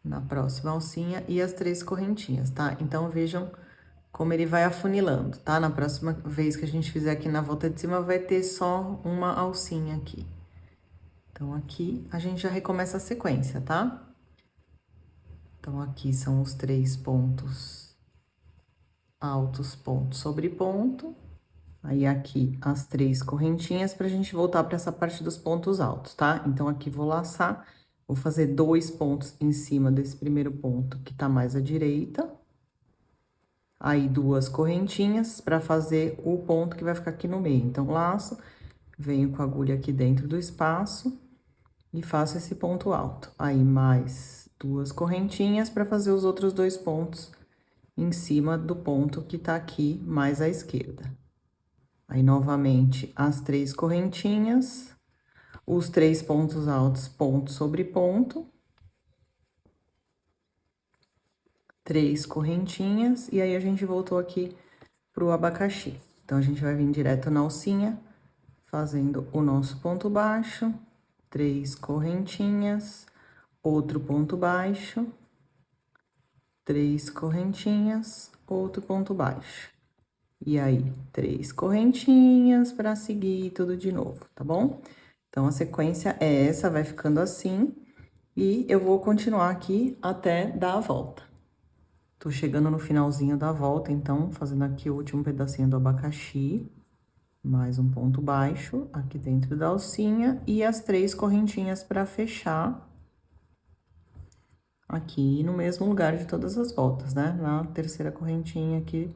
na próxima alcinha e as 3 correntinhas, tá? Então, vejam como ele vai afunilando, tá? Na próxima vez que a gente fizer aqui na volta de cima, vai ter só uma alcinha aqui. Então, aqui a gente já recomeça a sequência, tá? Então, aqui são os 3 pontos altos, ponto sobre ponto. Aí, aqui, as 3 correntinhas pra gente voltar pra essa parte dos pontos altos, tá? Então, aqui vou laçar, vou fazer 2 pontos em cima desse primeiro ponto que tá mais à direita. Aí, 2 correntinhas pra fazer o ponto que vai ficar aqui no meio. Então, laço, venho com a agulha aqui dentro do espaço e faço esse ponto alto. Aí, mais 2 correntinhas pra fazer os outros 2 pontos em cima do ponto que tá aqui mais à esquerda. Aí, novamente, as 3 correntinhas, os 3 pontos altos, ponto sobre ponto. 3 correntinhas, e aí a gente voltou aqui pro abacaxi. Então, a gente vai vir direto na alcinha, fazendo o nosso ponto baixo, 3 correntinhas, outro ponto baixo, 3 correntinhas, outro ponto baixo. E aí, 3 correntinhas para seguir tudo de novo, tá bom? Então, a sequência é essa, vai ficando assim, e eu vou continuar aqui até dar a volta. Tô chegando no finalzinho da volta, então, fazendo aqui o último pedacinho do abacaxi, mais um ponto baixo aqui dentro da alcinha, e as 3 correntinhas para fechar aqui no mesmo lugar de todas as voltas, né? Na terceira correntinha aqui,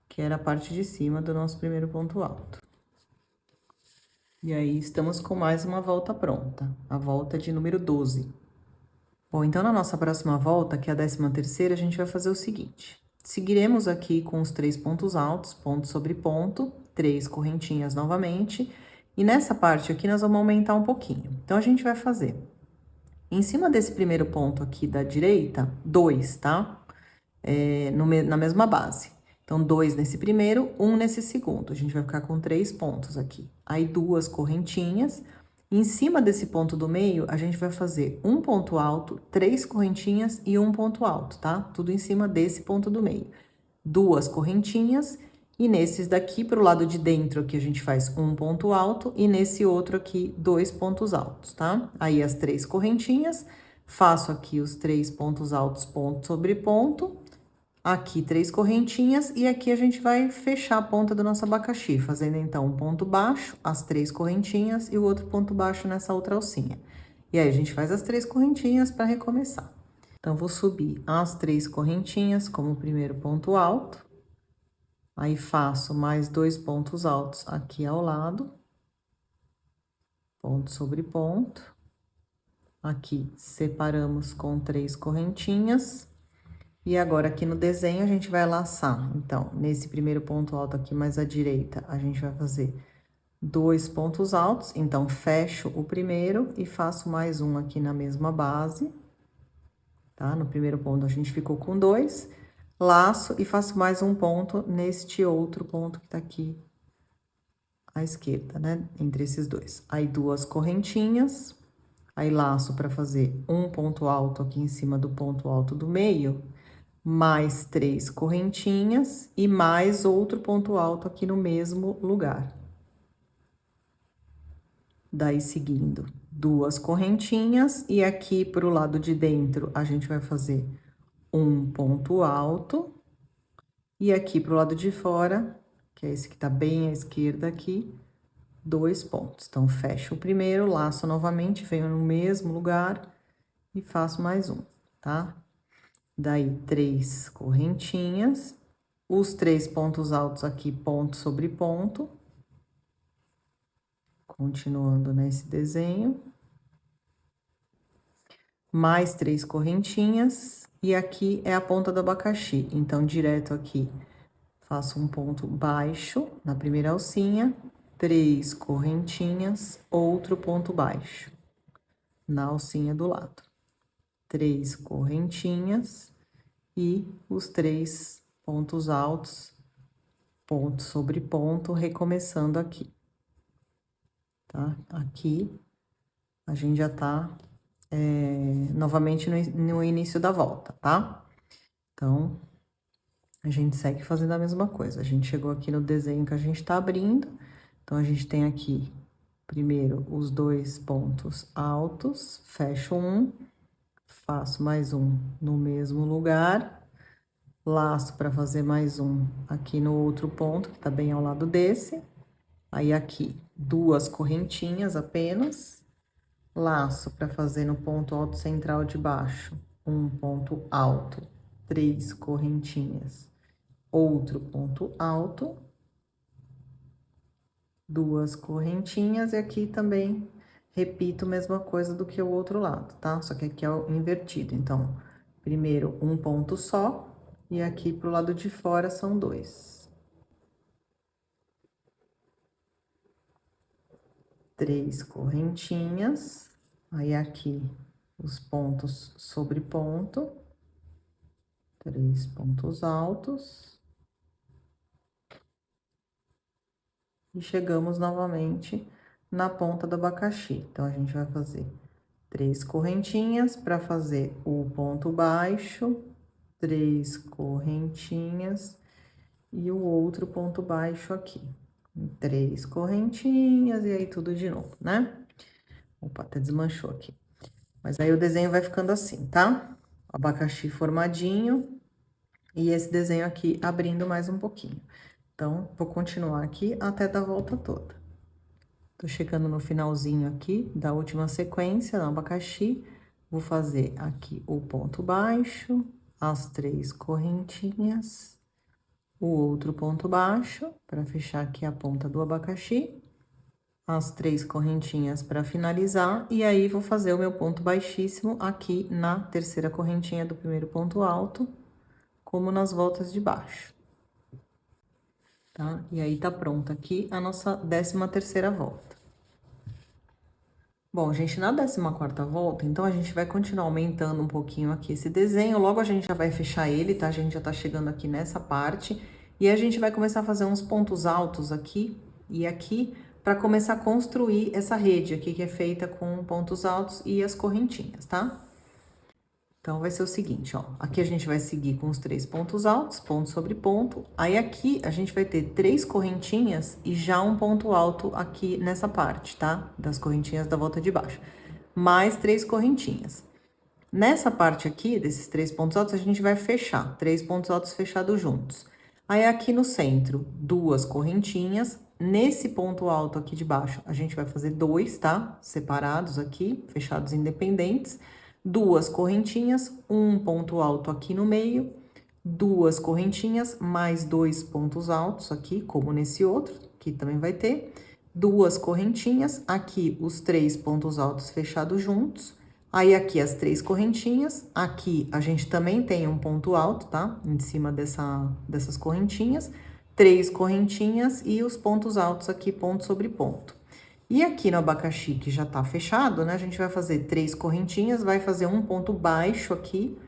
que era a parte de cima do nosso primeiro ponto alto. E aí, estamos com mais uma volta pronta, a volta de número 12. Bom, então, na nossa próxima volta, que é a 13ª, a gente vai fazer o seguinte. Seguiremos aqui com os 3 pontos altos, ponto sobre ponto, 3 correntinhas novamente, e nessa parte aqui nós vamos aumentar um pouquinho. Então, a gente vai fazer, em cima desse primeiro ponto aqui da direita, 2, tá? Na mesma base. Então, 2 nesse primeiro, 1 nesse segundo. A gente vai ficar com 3 pontos aqui. Aí, 2 correntinhas. Em cima desse ponto do meio, a gente vai fazer um ponto alto, 3 correntinhas e um ponto alto, tá? Tudo em cima desse ponto do meio. 2 correntinhas E nesses daqui, pro lado de dentro aqui, a gente faz um ponto alto e nesse outro aqui, 2 pontos altos, tá? Aí as 3 correntinhas, faço aqui os 3 pontos altos, ponto sobre ponto, aqui 3 correntinhas e aqui a gente vai fechar a ponta do nosso abacaxi, fazendo então um ponto baixo, as 3 correntinhas e o outro ponto baixo nessa outra alcinha. E aí a gente faz as 3 correntinhas para recomeçar. Então, vou subir as 3 correntinhas como primeiro ponto alto. Aí, faço mais 2 pontos altos aqui ao lado. Ponto sobre ponto. Aqui, separamos com 3 correntinhas. E agora, aqui no desenho, a gente vai laçar. Então, nesse primeiro ponto alto aqui mais à direita, a gente vai fazer 2 pontos altos. Então, fecho o primeiro e faço mais um aqui na mesma base. Tá? No primeiro ponto, a gente ficou com 2. Laço e faço mais um ponto neste outro ponto que tá aqui à esquerda, né? Entre esses dois. Aí, 2 correntinhas. Aí, laço para fazer um ponto alto aqui em cima do ponto alto do meio. Mais 3 correntinhas e mais outro ponto alto aqui no mesmo lugar. Daí, seguindo, 2 correntinhas e aqui pro lado de dentro a gente vai fazer um ponto alto. E aqui pro lado de fora, que é esse que tá bem à esquerda aqui, 2 pontos. Então, fecho o primeiro, laço novamente, venho no mesmo lugar e faço mais um, tá? Daí, 3 correntinhas, os 3 pontos altos aqui, ponto sobre ponto. Continuando nesse desenho. Mais 3 correntinhas, e aqui é a ponta do abacaxi. Então, direto aqui, faço um ponto baixo na primeira alcinha, 3 correntinhas, outro ponto baixo na alcinha do lado. 3 correntinhas e os 3 pontos altos, ponto sobre ponto, recomeçando aqui. Tá? Aqui, a gente já tá novamente no início da volta, tá? Então, a gente segue fazendo a mesma coisa. A gente chegou aqui no desenho que a gente tá abrindo. Então, a gente tem aqui, primeiro, os 2 pontos altos, fecho um, faço mais um no mesmo lugar, laço para fazer mais um aqui no outro ponto, que tá bem ao lado desse. Aí, aqui, 2 correntinhas apenas, laço para fazer no ponto alto central de baixo, um ponto alto, 3 correntinhas, outro ponto alto, 2 correntinhas, e aqui também repito a mesma coisa do que o outro lado, tá? Só que aqui é o invertido. Então, primeiro um ponto só, e aqui pro lado de fora são 2. 3 correntinhas, aí aqui os pontos sobre ponto, 3 pontos altos. E chegamos novamente na ponta do abacaxi. Então, a gente vai fazer 3 correntinhas para fazer o ponto baixo, 3 correntinhas e o outro ponto baixo aqui. 3 correntinhas e aí tudo de novo, né? Opa, até desmanchou aqui. Mas aí o desenho vai ficando assim, tá? O abacaxi formadinho e esse desenho aqui abrindo mais um pouquinho. Então, vou continuar aqui até dar a volta toda. Tô chegando no finalzinho aqui da última sequência, no abacaxi. Vou fazer aqui o ponto baixo, as 3 correntinhas, o outro ponto baixo, para fechar aqui a ponta do abacaxi, as 3 correntinhas para finalizar, e aí vou fazer o meu ponto baixíssimo aqui na terceira correntinha do primeiro ponto alto, como nas voltas de baixo. Tá? E aí, tá pronta aqui a nossa 13ª volta. Bom, gente, na 14ª volta, então, a gente vai continuar aumentando um pouquinho aqui esse desenho. Logo, a gente já vai fechar ele, tá? A gente já tá chegando aqui nessa parte. E a gente vai começar a fazer uns pontos altos aqui e aqui, para começar a construir essa rede aqui, que é feita com pontos altos e as correntinhas, tá? Então, vai ser o seguinte, ó. Aqui a gente vai seguir com os 3 pontos altos, ponto sobre ponto. Aí, aqui, a gente vai ter 3 correntinhas e já um ponto alto aqui nessa parte, tá? Das correntinhas da volta de baixo. Mais 3 correntinhas. Nessa parte aqui, desses 3 pontos altos, a gente vai fechar. 3 pontos altos fechados juntos. Aí, aqui no centro, 2 correntinhas. Nesse ponto alto aqui de baixo, a gente vai fazer 2, tá? Separados aqui, fechados independentes. 2 correntinhas, um ponto alto aqui no meio, 2 correntinhas, mais 2 pontos altos aqui, como nesse outro, que também vai ter. 2 correntinhas, aqui os 3 pontos altos fechados juntos. Aí, aqui as 3 correntinhas, aqui a gente também tem um ponto alto, tá? Em cima dessas correntinhas. 3 correntinhas e os pontos altos aqui, ponto sobre ponto. E aqui no abacaxi, que já tá fechado, né? A gente vai fazer 3 correntinhas, vai fazer um ponto baixo aqui,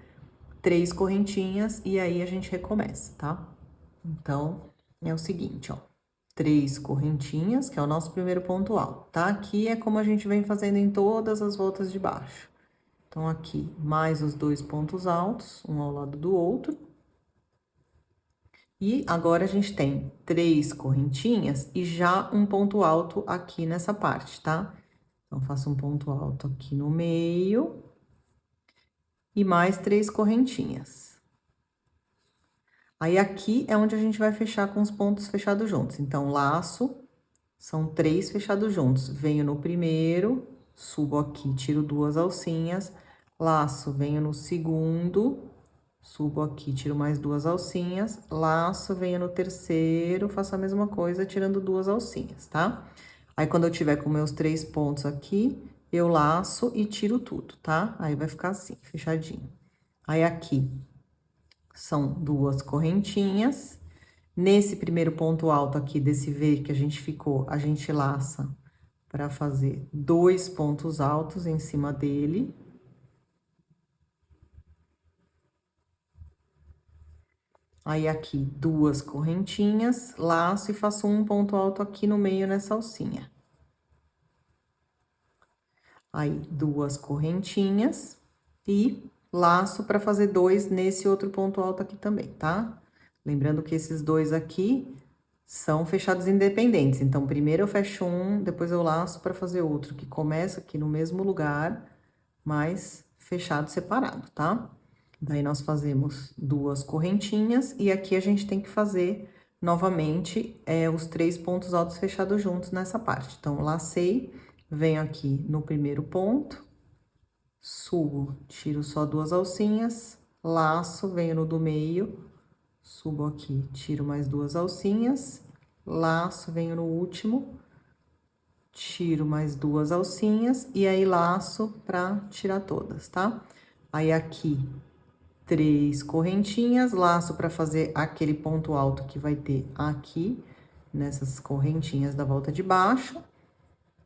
3 correntinhas, e aí a gente recomeça, tá? Então, é o seguinte, ó. 3 correntinhas, que é o nosso primeiro ponto alto, tá? Aqui é como a gente vem fazendo em todas as voltas de baixo. Então, aqui, mais os 2 pontos altos, um ao lado do outro. E agora a gente tem 3 correntinhas e já um ponto alto aqui nessa parte, tá? Então, faço um ponto alto aqui no meio e mais 3 correntinhas. Aí, aqui é onde a gente vai fechar com os pontos fechados juntos. Então, laço, são 3 fechados juntos. Venho no primeiro, subo aqui, tiro 2 alcinhas, laço, venho no segundo, subo aqui, tiro mais 2 alcinhas, laço, venho no terceiro, faço a mesma coisa, tirando 2 alcinhas, tá? Aí, quando eu tiver com meus 3 pontos aqui, eu laço e tiro tudo, tá? Aí, vai ficar assim, fechadinho. Aí, aqui, são 2 correntinhas. Nesse primeiro ponto alto aqui, desse V que a gente ficou, a gente laça para fazer 2 pontos altos em cima dele. Aí, aqui, 2 correntinhas, laço e faço um ponto alto aqui no meio nessa alcinha. Aí, 2 correntinhas e laço para fazer 2 nesse outro ponto alto aqui também, tá? Lembrando que esses 2 aqui são fechados independentes. Então, primeiro eu fecho um, depois eu laço para fazer outro, que começa aqui no mesmo lugar, mas fechado separado, tá? Daí, nós fazemos 2 correntinhas e aqui a gente tem que fazer novamente os 3 pontos altos fechados juntos nessa parte. Então, lacei, venho aqui no primeiro ponto, subo, tiro só 2 alcinhas, laço, venho no do meio, subo aqui, tiro mais 2 alcinhas, laço, venho no último, tiro mais 2 alcinhas e aí laço pra tirar todas, tá? Aí, aqui, 3 correntinhas, laço para fazer aquele ponto alto que vai ter aqui, nessas correntinhas da volta de baixo.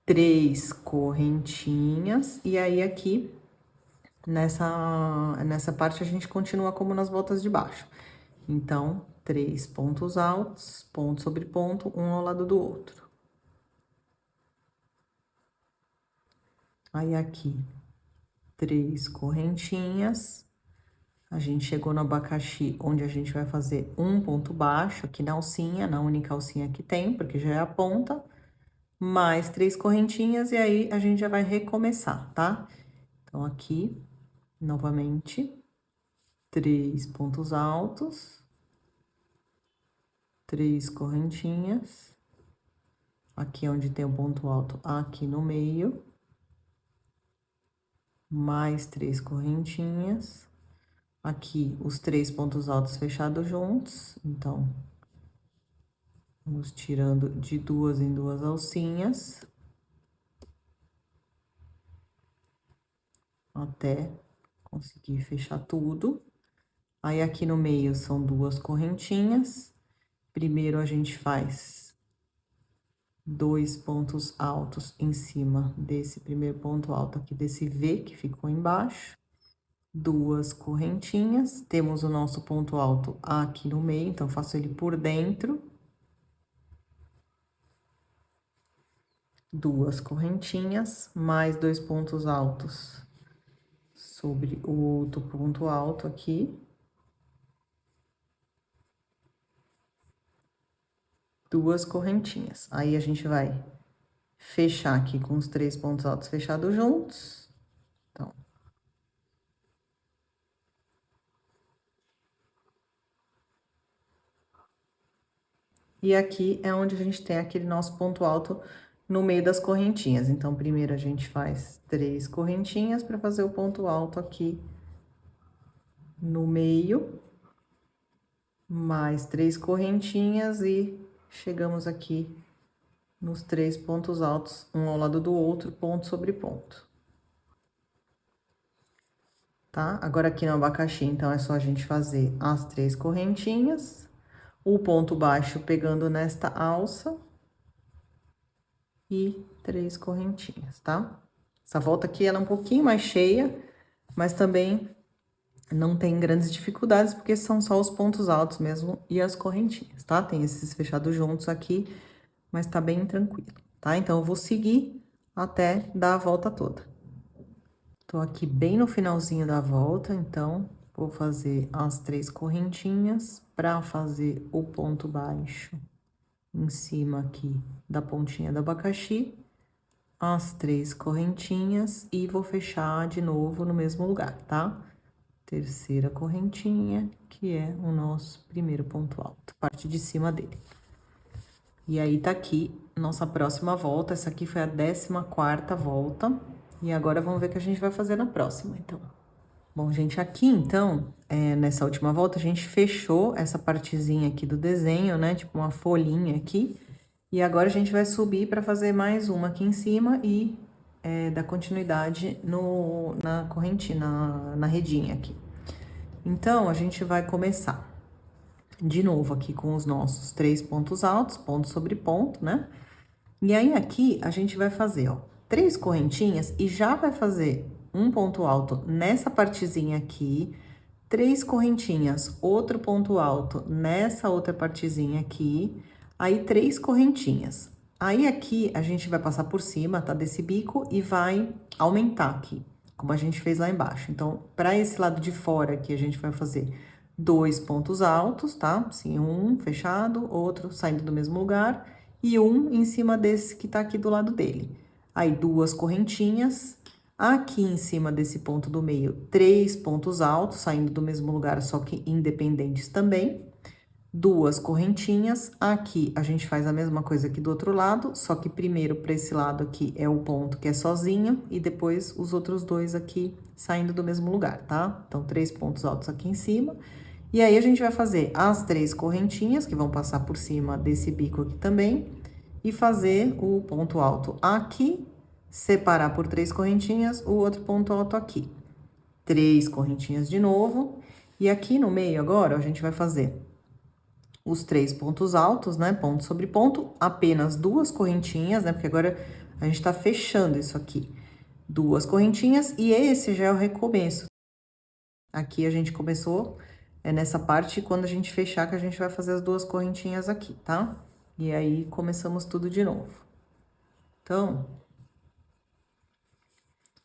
3 correntinhas, e aí aqui, nessa parte, a gente continua como nas voltas de baixo. Então, 3 pontos altos, ponto sobre ponto, um ao lado do outro. Aí, aqui, 3 correntinhas. A gente chegou no abacaxi, onde a gente vai fazer um ponto baixo aqui na alcinha, na única alcinha que tem, porque já é a ponta, mais 3 correntinhas, e aí a gente já vai recomeçar, tá? Então, aqui, novamente, 3 pontos altos, 3 correntinhas, aqui onde tem o ponto alto, aqui no meio, mais 3 correntinhas. Aqui, os 3 pontos altos fechados juntos, então, vamos tirando de 2 em 2 alcinhas, até conseguir fechar tudo. Aí, aqui no meio, são 2 correntinhas. Primeiro, a gente faz 2 pontos altos em cima desse primeiro ponto alto aqui, desse V que ficou embaixo. 2 correntinhas, temos o nosso ponto alto aqui no meio, então, faço ele por dentro. 2 correntinhas, mais 2 pontos altos sobre o outro ponto alto aqui. Duas correntinhas. Aí, a gente vai fechar aqui com os 3 pontos altos fechados juntos. Então. E aqui é onde a gente tem aquele nosso ponto alto no meio das correntinhas. Então, primeiro a gente faz 3 correntinhas para fazer o ponto alto aqui no meio. Mais 3 correntinhas e chegamos aqui nos 3 pontos altos, um ao lado do outro, ponto sobre ponto. Tá? Agora, aqui no abacaxi, então, é só a gente fazer as 3 correntinhas, o ponto baixo pegando nesta alça e 3 correntinhas, tá? Essa volta aqui, ela é um pouquinho mais cheia, mas também não tem grandes dificuldades, porque são só os pontos altos mesmo e as correntinhas, tá? Tem esses fechados juntos aqui, mas tá bem tranquilo, tá? Então, eu vou seguir até dar a volta toda. Tô aqui bem no finalzinho da volta, então, vou fazer as 3 correntinhas pra fazer o ponto baixo em cima aqui da pontinha do abacaxi, as 3 correntinhas e vou fechar de novo no mesmo lugar, tá? Terceira correntinha, que é o nosso primeiro ponto alto, parte de cima dele. E aí, tá aqui nossa próxima volta. Essa aqui foi a 14ª volta. E agora, vamos ver o que a gente vai fazer na próxima, então. Bom, gente, aqui, então, nessa última volta, a gente fechou essa partezinha aqui do desenho, né? Tipo, uma folhinha aqui. E agora, a gente vai subir para fazer mais uma aqui em cima e dar continuidade na corrente, na redinha aqui. Então, a gente vai começar de novo aqui com os nossos 3 pontos altos, ponto sobre ponto, né? E aí, aqui, a gente vai fazer, ó, 3 correntinhas e já vai fazer um ponto alto nessa partezinha aqui, 3 correntinhas, outro ponto alto nessa outra partezinha aqui, aí 3 correntinhas. Aí, aqui, a gente vai passar por cima, tá, desse bico e vai aumentar aqui, como a gente fez lá embaixo. Então, para esse lado de fora aqui, a gente vai fazer 2 pontos altos, tá? Assim, um fechado, outro saindo do mesmo lugar e um em cima desse que tá aqui do lado dele. Aí, 2 correntinhas. Aqui em cima desse ponto do meio, 3 pontos altos, saindo do mesmo lugar, só que independentes também. 2 correntinhas. Aqui, a gente faz a mesma coisa aqui do outro lado, só que primeiro, para esse lado aqui, é o ponto que é sozinho, e depois os outros 2 aqui saindo do mesmo lugar, tá? Então, 3 pontos altos aqui em cima. E aí, a gente vai fazer as 3 correntinhas, que vão passar por cima desse bico aqui também, e fazer o ponto alto aqui, separar por 3 correntinhas, o outro ponto alto aqui. 3 correntinhas de novo, e aqui no meio agora, a gente vai fazer os 3 pontos altos, né, ponto sobre ponto, apenas 2 correntinhas, né, porque agora a gente tá fechando isso aqui. 2 correntinhas, e esse já é o recomeço. Aqui a gente começou nessa parte, quando a gente fechar, que a gente vai fazer as 2 correntinhas aqui, tá? E aí, começamos tudo de novo. Então,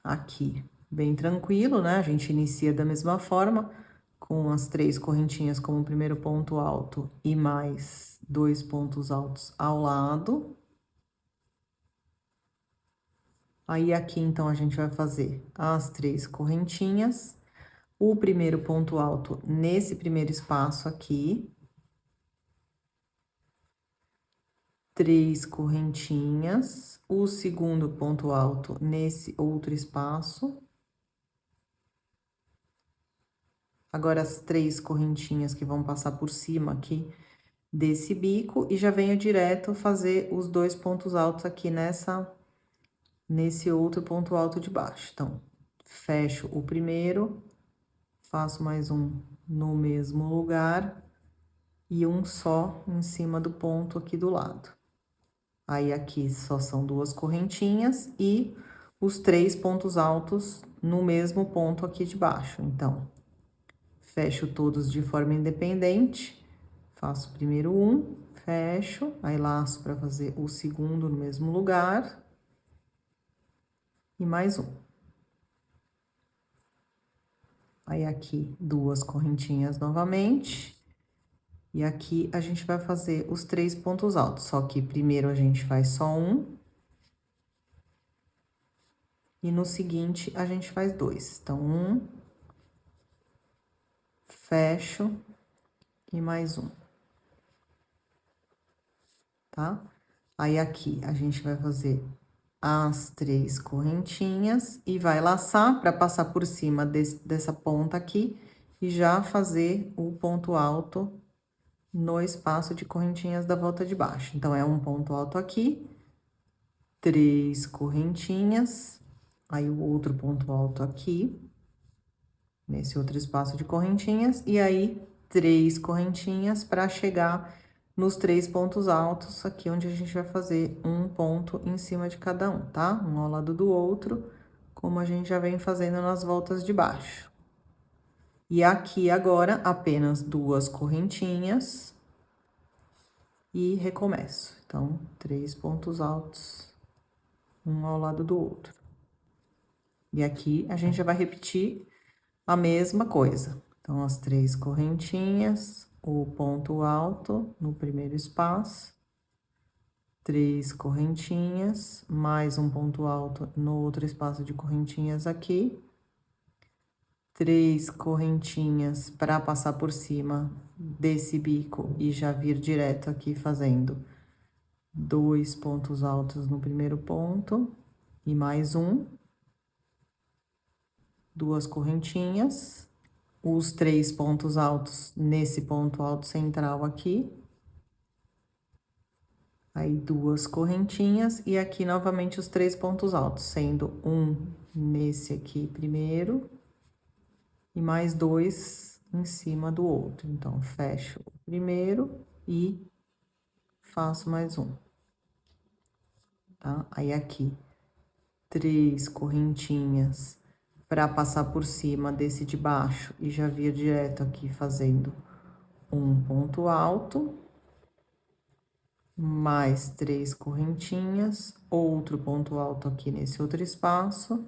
aqui, bem tranquilo, né? A gente inicia da mesma forma, com as 3 correntinhas como primeiro ponto alto e mais 2 pontos altos ao lado. Aí, aqui, então, a gente vai fazer as 3 correntinhas, o primeiro ponto alto nesse primeiro espaço aqui. 3 correntinhas, o segundo ponto alto nesse outro espaço. Agora, as 3 correntinhas que vão passar por cima aqui desse bico, e já venho direto fazer os 2 pontos altos aqui nesse outro ponto alto de baixo. Então, fecho o primeiro, faço mais um no mesmo lugar, e um só em cima do ponto aqui do lado. Aí, aqui só são 2 correntinhas e os 3 pontos altos no mesmo ponto aqui de baixo. Então, fecho todos de forma independente, faço primeiro um, fecho, aí laço para fazer o segundo no mesmo lugar, e mais um. Aí, aqui, 2 correntinhas novamente. E aqui, a gente vai fazer os 3 pontos altos, só que primeiro a gente faz só um. E no seguinte, a gente faz 2. Então, um, fecho e mais um. Tá? Aí, aqui, a gente vai fazer as 3 correntinhas e vai laçar para passar por cima dessa ponta aqui e já fazer o ponto alto no espaço de correntinhas da volta de baixo. Então, é um ponto alto aqui, 3 correntinhas, aí o outro ponto alto aqui, nesse outro espaço de correntinhas, e aí 3 correntinhas para chegar nos 3 pontos altos, aqui onde a gente vai fazer um ponto em cima de cada um, tá? Um ao lado do outro, como a gente já vem fazendo nas voltas de baixo. E aqui agora, apenas 2 correntinhas e recomeço. Então, 3 pontos altos, um ao lado do outro. E aqui a gente já vai repetir a mesma coisa. Então, as 3 correntinhas, o ponto alto no primeiro espaço, 3 correntinhas, mais um ponto alto no outro espaço de correntinhas aqui, 3 correntinhas para passar por cima desse bico e já vir direto aqui fazendo 2 pontos altos no primeiro ponto e mais um, 2 correntinhas, os 3 pontos altos nesse ponto alto central aqui. Aí, 2 correntinhas e aqui novamente os 3 pontos altos, sendo um nesse aqui primeiro e mais 2 em cima do outro. Então, fecho o primeiro e faço mais um, tá? Aí, aqui, 3 correntinhas para passar por cima desse de baixo e já vir direto aqui fazendo um ponto alto, mais 3 correntinhas, outro ponto alto aqui nesse outro espaço,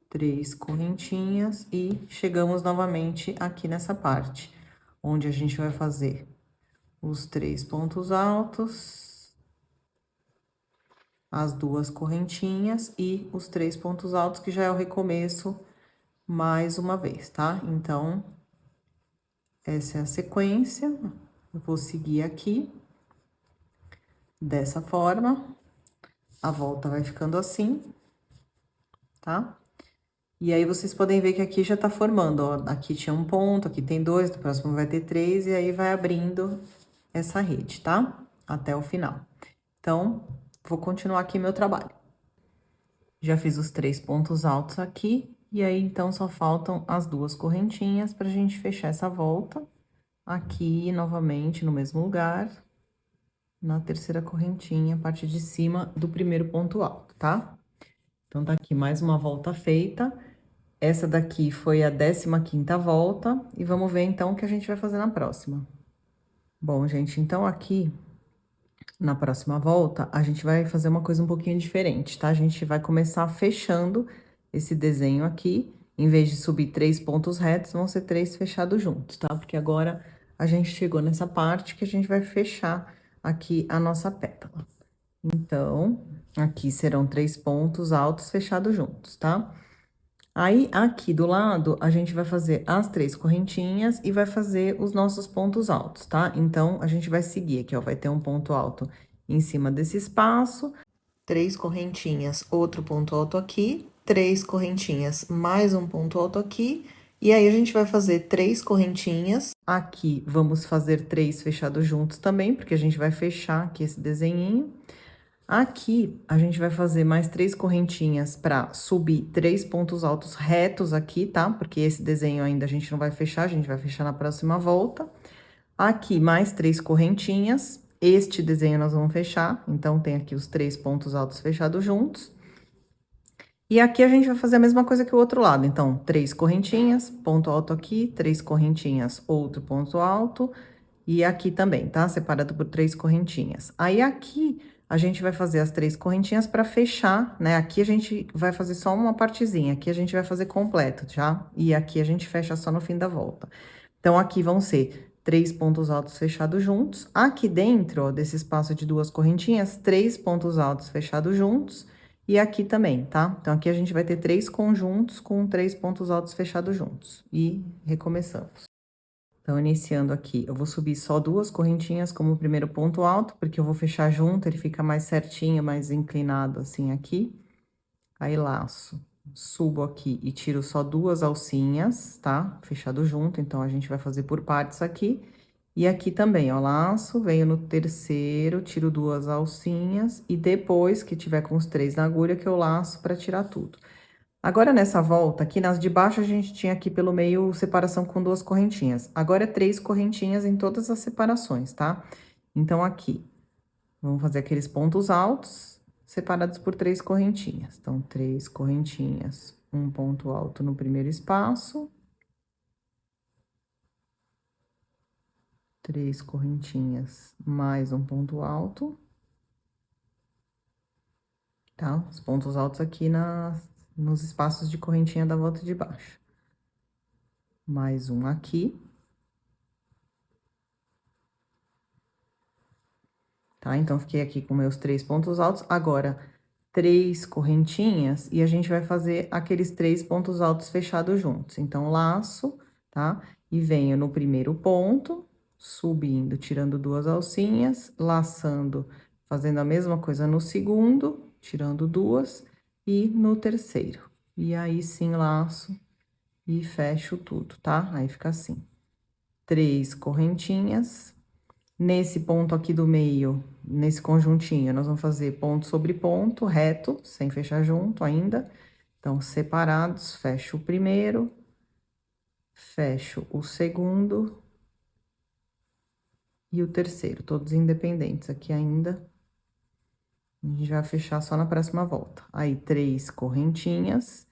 3 correntinhas e chegamos novamente aqui nessa parte, onde a gente vai fazer os 3 pontos altos, as 2 correntinhas e os 3 pontos altos, que já é o recomeço mais uma vez, tá? Então, essa é a sequência, eu vou seguir aqui, dessa forma, a volta vai ficando assim, tá? E aí, vocês podem ver que aqui já tá formando, ó, aqui tinha um ponto, aqui tem 2, no próximo vai ter 3, e aí vai abrindo essa rede, tá? Até o final. Então, vou continuar aqui meu trabalho. Já fiz os 3 pontos altos aqui, e aí, então, só faltam as 2 correntinhas pra gente fechar essa volta. Aqui, novamente, no mesmo lugar, na terceira correntinha, parte de cima do primeiro ponto alto, tá? Então, tá aqui mais uma volta feita. Essa daqui foi a 15ª volta, e vamos ver, então, o que a gente vai fazer na próxima. Bom, gente, então, aqui, na próxima volta, a gente vai fazer uma coisa um pouquinho diferente, tá? A gente vai começar fechando esse desenho aqui, em vez de subir 3 pontos retos, vão ser 3 fechados juntos, tá? Porque agora a gente chegou nessa parte que a gente vai fechar aqui a nossa pétala. Então, aqui serão 3 pontos altos fechados juntos, tá? Aí, aqui do lado, a gente vai fazer as 3 correntinhas e vai fazer os nossos pontos altos, tá? Então, a gente vai seguir aqui, ó, vai ter um ponto alto em cima desse espaço, 3 correntinhas, outro ponto alto aqui, 3 correntinhas, mais um ponto alto aqui, e aí a gente vai fazer 3 correntinhas. Aqui, vamos fazer 3 fechados juntos também, porque a gente vai fechar aqui esse desenhinho. Aqui, a gente vai fazer mais 3 correntinhas para subir 3 pontos altos retos aqui, tá? Porque esse desenho ainda a gente não vai fechar, a gente vai fechar na próxima volta. Aqui, mais 3 correntinhas. Este desenho nós vamos fechar, então, tem aqui os 3 pontos altos fechados juntos. E aqui a gente vai fazer a mesma coisa que o outro lado. Então, 3 correntinhas, ponto alto aqui, 3 correntinhas, outro ponto alto. E aqui também, tá? Separado por 3 correntinhas. Aí, aqui, a gente vai fazer as 3 correntinhas para fechar, né? Aqui a gente vai fazer só uma partezinha, aqui a gente vai fazer completo, já? E aqui a gente fecha só no fim da volta. Então, aqui vão ser 3 pontos altos fechados juntos. Aqui dentro, ó, desse espaço de 2 correntinhas, 3 pontos altos fechados juntos. E aqui também, tá? Então, aqui a gente vai ter 3 conjuntos com 3 pontos altos fechados juntos. E recomeçamos. Então, iniciando aqui, eu vou subir só 2 correntinhas como primeiro ponto alto, porque eu vou fechar junto, ele fica mais certinho, mais inclinado assim aqui. Aí, laço, subo aqui e tiro só 2 alcinhas, tá? Fechado junto, então, a gente vai fazer por partes aqui. E aqui também, ó, laço, venho no terceiro, tiro 2 alcinhas, e depois que tiver com os 3 na agulha, que eu laço pra tirar tudo. Agora, nessa volta, aqui nas de baixo, a gente tinha aqui pelo meio separação com 2 correntinhas. Agora, é 3 correntinhas em todas as separações, tá? Então, aqui, vamos fazer aqueles pontos altos, separados por 3 correntinhas. Então, 3 correntinhas, um ponto alto no primeiro espaço. 3 correntinhas, mais um ponto alto. Tá? Os pontos altos aqui nos espaços de correntinha da volta de baixo. Mais um aqui. Tá? Então, fiquei aqui com meus 3 pontos altos. Agora, 3 correntinhas e a gente vai fazer aqueles 3 pontos altos fechados juntos. Então, laço, tá? E venho no primeiro ponto, subindo, tirando 2 alcinhas, laçando, fazendo a mesma coisa no segundo, tirando 2, e no terceiro. E aí, sim, laço e fecho tudo, tá? Aí, fica assim. 3 correntinhas. Nesse ponto aqui do meio, nesse conjuntinho, nós vamos fazer ponto sobre ponto, reto, sem fechar junto ainda. Então, separados, fecho o primeiro, fecho o segundo e o terceiro, todos independentes aqui ainda. A gente vai fechar só na próxima volta. Aí, 3 correntinhas.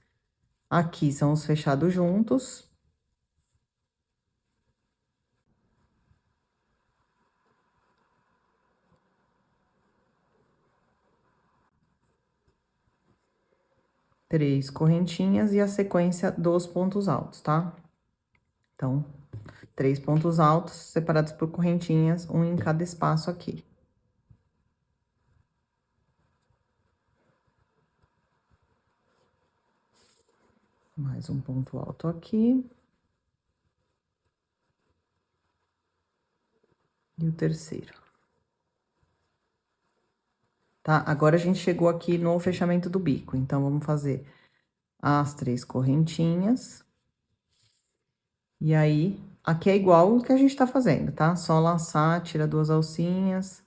Aqui são os fechados juntos. Três correntinhas e a sequência dos pontos altos, tá? Então, 3 pontos altos separados por correntinhas, um em cada espaço aqui. Mais um ponto alto aqui. E o terceiro. Tá? Agora, a gente chegou aqui no fechamento do bico. Então, vamos fazer as 3 correntinhas. E aí, aqui é igual o que a gente tá fazendo, tá? Só laçar, tira 2 alcinhas.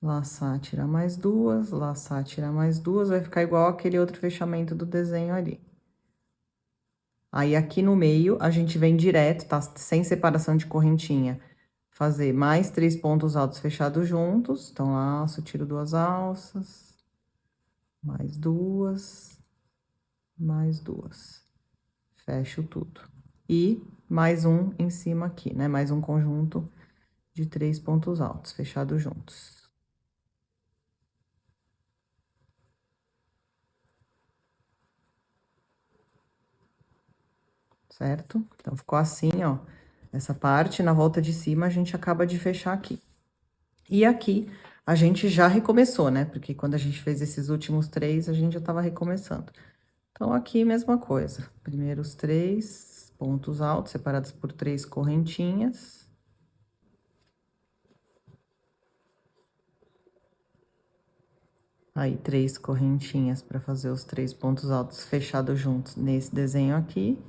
Laçar, tirar mais 2, laçar, tirar mais 2, vai ficar igual aquele outro fechamento do desenho ali. Aí, aqui no meio, a gente vem direto, tá? Sem separação de correntinha. Fazer mais 3 pontos altos fechados juntos. Então, laço, tiro 2 alças. Mais 2. Mais 2. Fecho tudo. E mais um em cima aqui, né? Mais um conjunto de 3 pontos altos fechados juntos. Certo? Então, ficou assim, ó. Essa parte, na volta de cima, a gente acaba de fechar aqui. E aqui, a gente já recomeçou, né? Porque quando a gente fez esses últimos 3, a gente já tava recomeçando. Então, aqui, mesma coisa. Primeiro os 3 pontos altos, separados por 3 correntinhas. Aí, 3 correntinhas para fazer os 3 pontos altos fechados juntos nesse desenho aqui.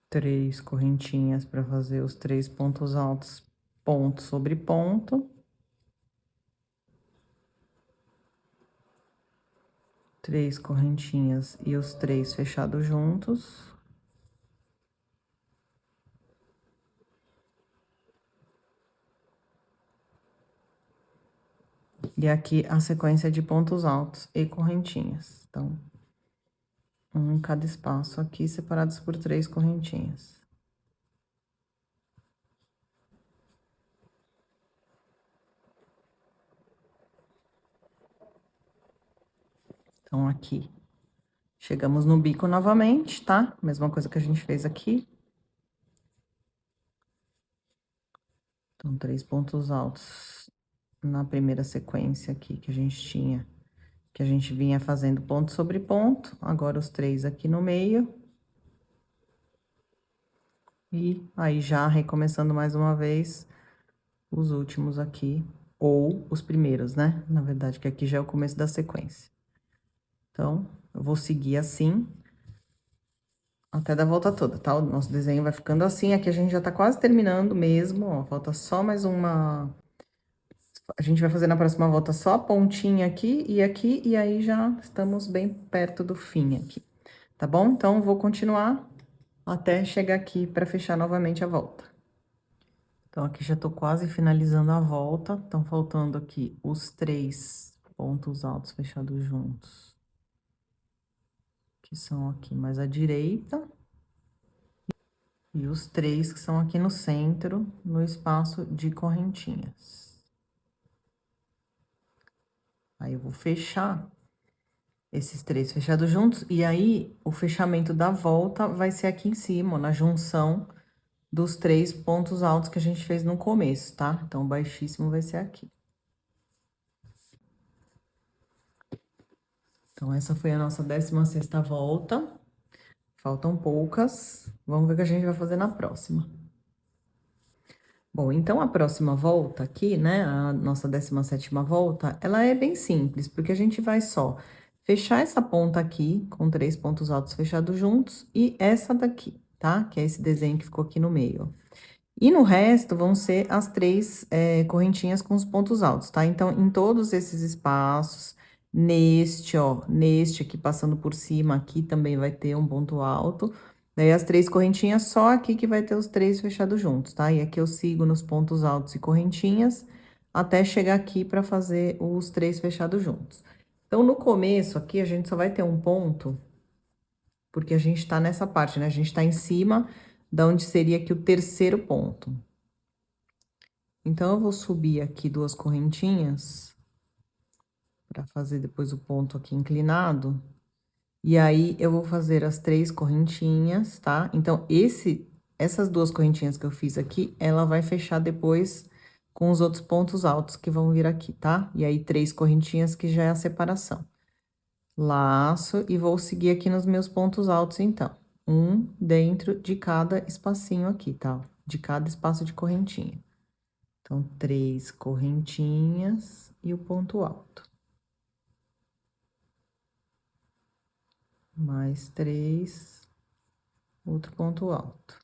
3 correntinhas para fazer os 3 pontos altos, ponto sobre ponto. 3 correntinhas e os 3 fechados juntos. E aqui a sequência de pontos altos e correntinhas. Então, um em cada espaço aqui, separados por 3 correntinhas. Então, aqui, chegamos no bico novamente, tá? Mesma coisa que a gente fez aqui. Então, 3 pontos altos na primeira sequência aqui que a gente tinha, que a gente vinha fazendo ponto sobre ponto. Agora, os 3 aqui no meio. E aí, já recomeçando mais uma vez, os últimos aqui, ou os primeiros, né? Na verdade, que aqui já é o começo da sequência. Então, eu vou seguir assim, até dar a volta toda, tá? O nosso desenho vai ficando assim, aqui a gente já tá quase terminando mesmo, ó, falta só mais uma... A gente vai fazer na próxima volta só a pontinha aqui, e aí já estamos bem perto do fim aqui, tá bom? Então, vou continuar até chegar aqui pra fechar novamente a volta. Então, aqui já tô quase finalizando a volta, estão faltando aqui os 3 pontos altos fechados juntos, que são aqui mais à direita. E os 3 que são aqui no centro, no espaço de correntinhas. Aí, eu vou fechar esses 3 fechados juntos, e aí, o fechamento da volta vai ser aqui em cima, na junção dos 3 pontos altos que a gente fez no começo, tá? Então, o baixíssimo vai ser aqui. Então, essa foi a nossa 16ª volta. Faltam poucas. Vamos ver o que a gente vai fazer na próxima. Bom, então a próxima volta aqui, né, a nossa 17ª volta, ela é bem simples, porque a gente vai só fechar essa ponta aqui, com 3 pontos altos fechados juntos, e essa daqui, tá? Que é esse desenho que ficou aqui no meio. E no resto, vão ser as 3 correntinhas com os pontos altos, tá? Então, em todos esses espaços, neste, ó, neste aqui, passando por cima, aqui também vai ter um ponto alto. Daí, as 3 correntinhas, só aqui que vai ter os 3 fechados juntos, tá? E aqui eu sigo nos pontos altos e correntinhas, até chegar aqui pra fazer os 3 fechados juntos. Então, no começo aqui, a gente só vai ter um ponto, porque a gente tá nessa parte, né? A gente tá em cima da onde seria aqui o terceiro ponto. Então, eu vou subir aqui 2 correntinhas, pra fazer depois o ponto aqui inclinado. E aí, eu vou fazer as 3 correntinhas, tá? Então, essas 2 correntinhas que eu fiz aqui, ela vai fechar depois com os outros pontos altos que vão vir aqui, tá? E aí, 3 correntinhas que já é a separação. Laço e vou seguir aqui nos meus pontos altos, então. Um dentro de cada espacinho aqui, tá? De cada espaço de correntinha. Então, 3 correntinhas e o ponto alto. Mais 3, outro ponto alto.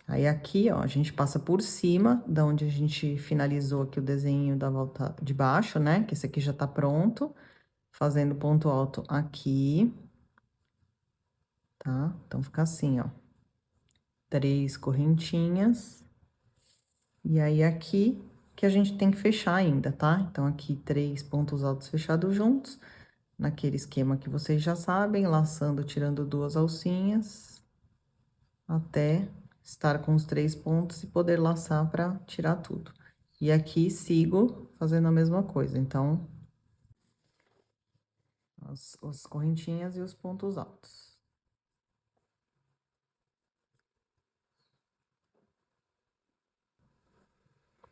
Aí, aqui, ó, a gente passa por cima, da onde a gente finalizou aqui o desenho da volta de baixo, né? Que esse aqui já tá pronto. Fazendo ponto alto aqui. Tá? Então, fica assim, ó. 3 correntinhas. E aí, aqui, que a gente tem que fechar ainda, tá? Então, aqui, 3 pontos altos fechados juntos. Naquele esquema que vocês já sabem, laçando, tirando 2 alcinhas. Até estar com os 3 pontos e poder laçar pra tirar tudo. E aqui, sigo fazendo a mesma coisa. Então, as correntinhas e os pontos altos.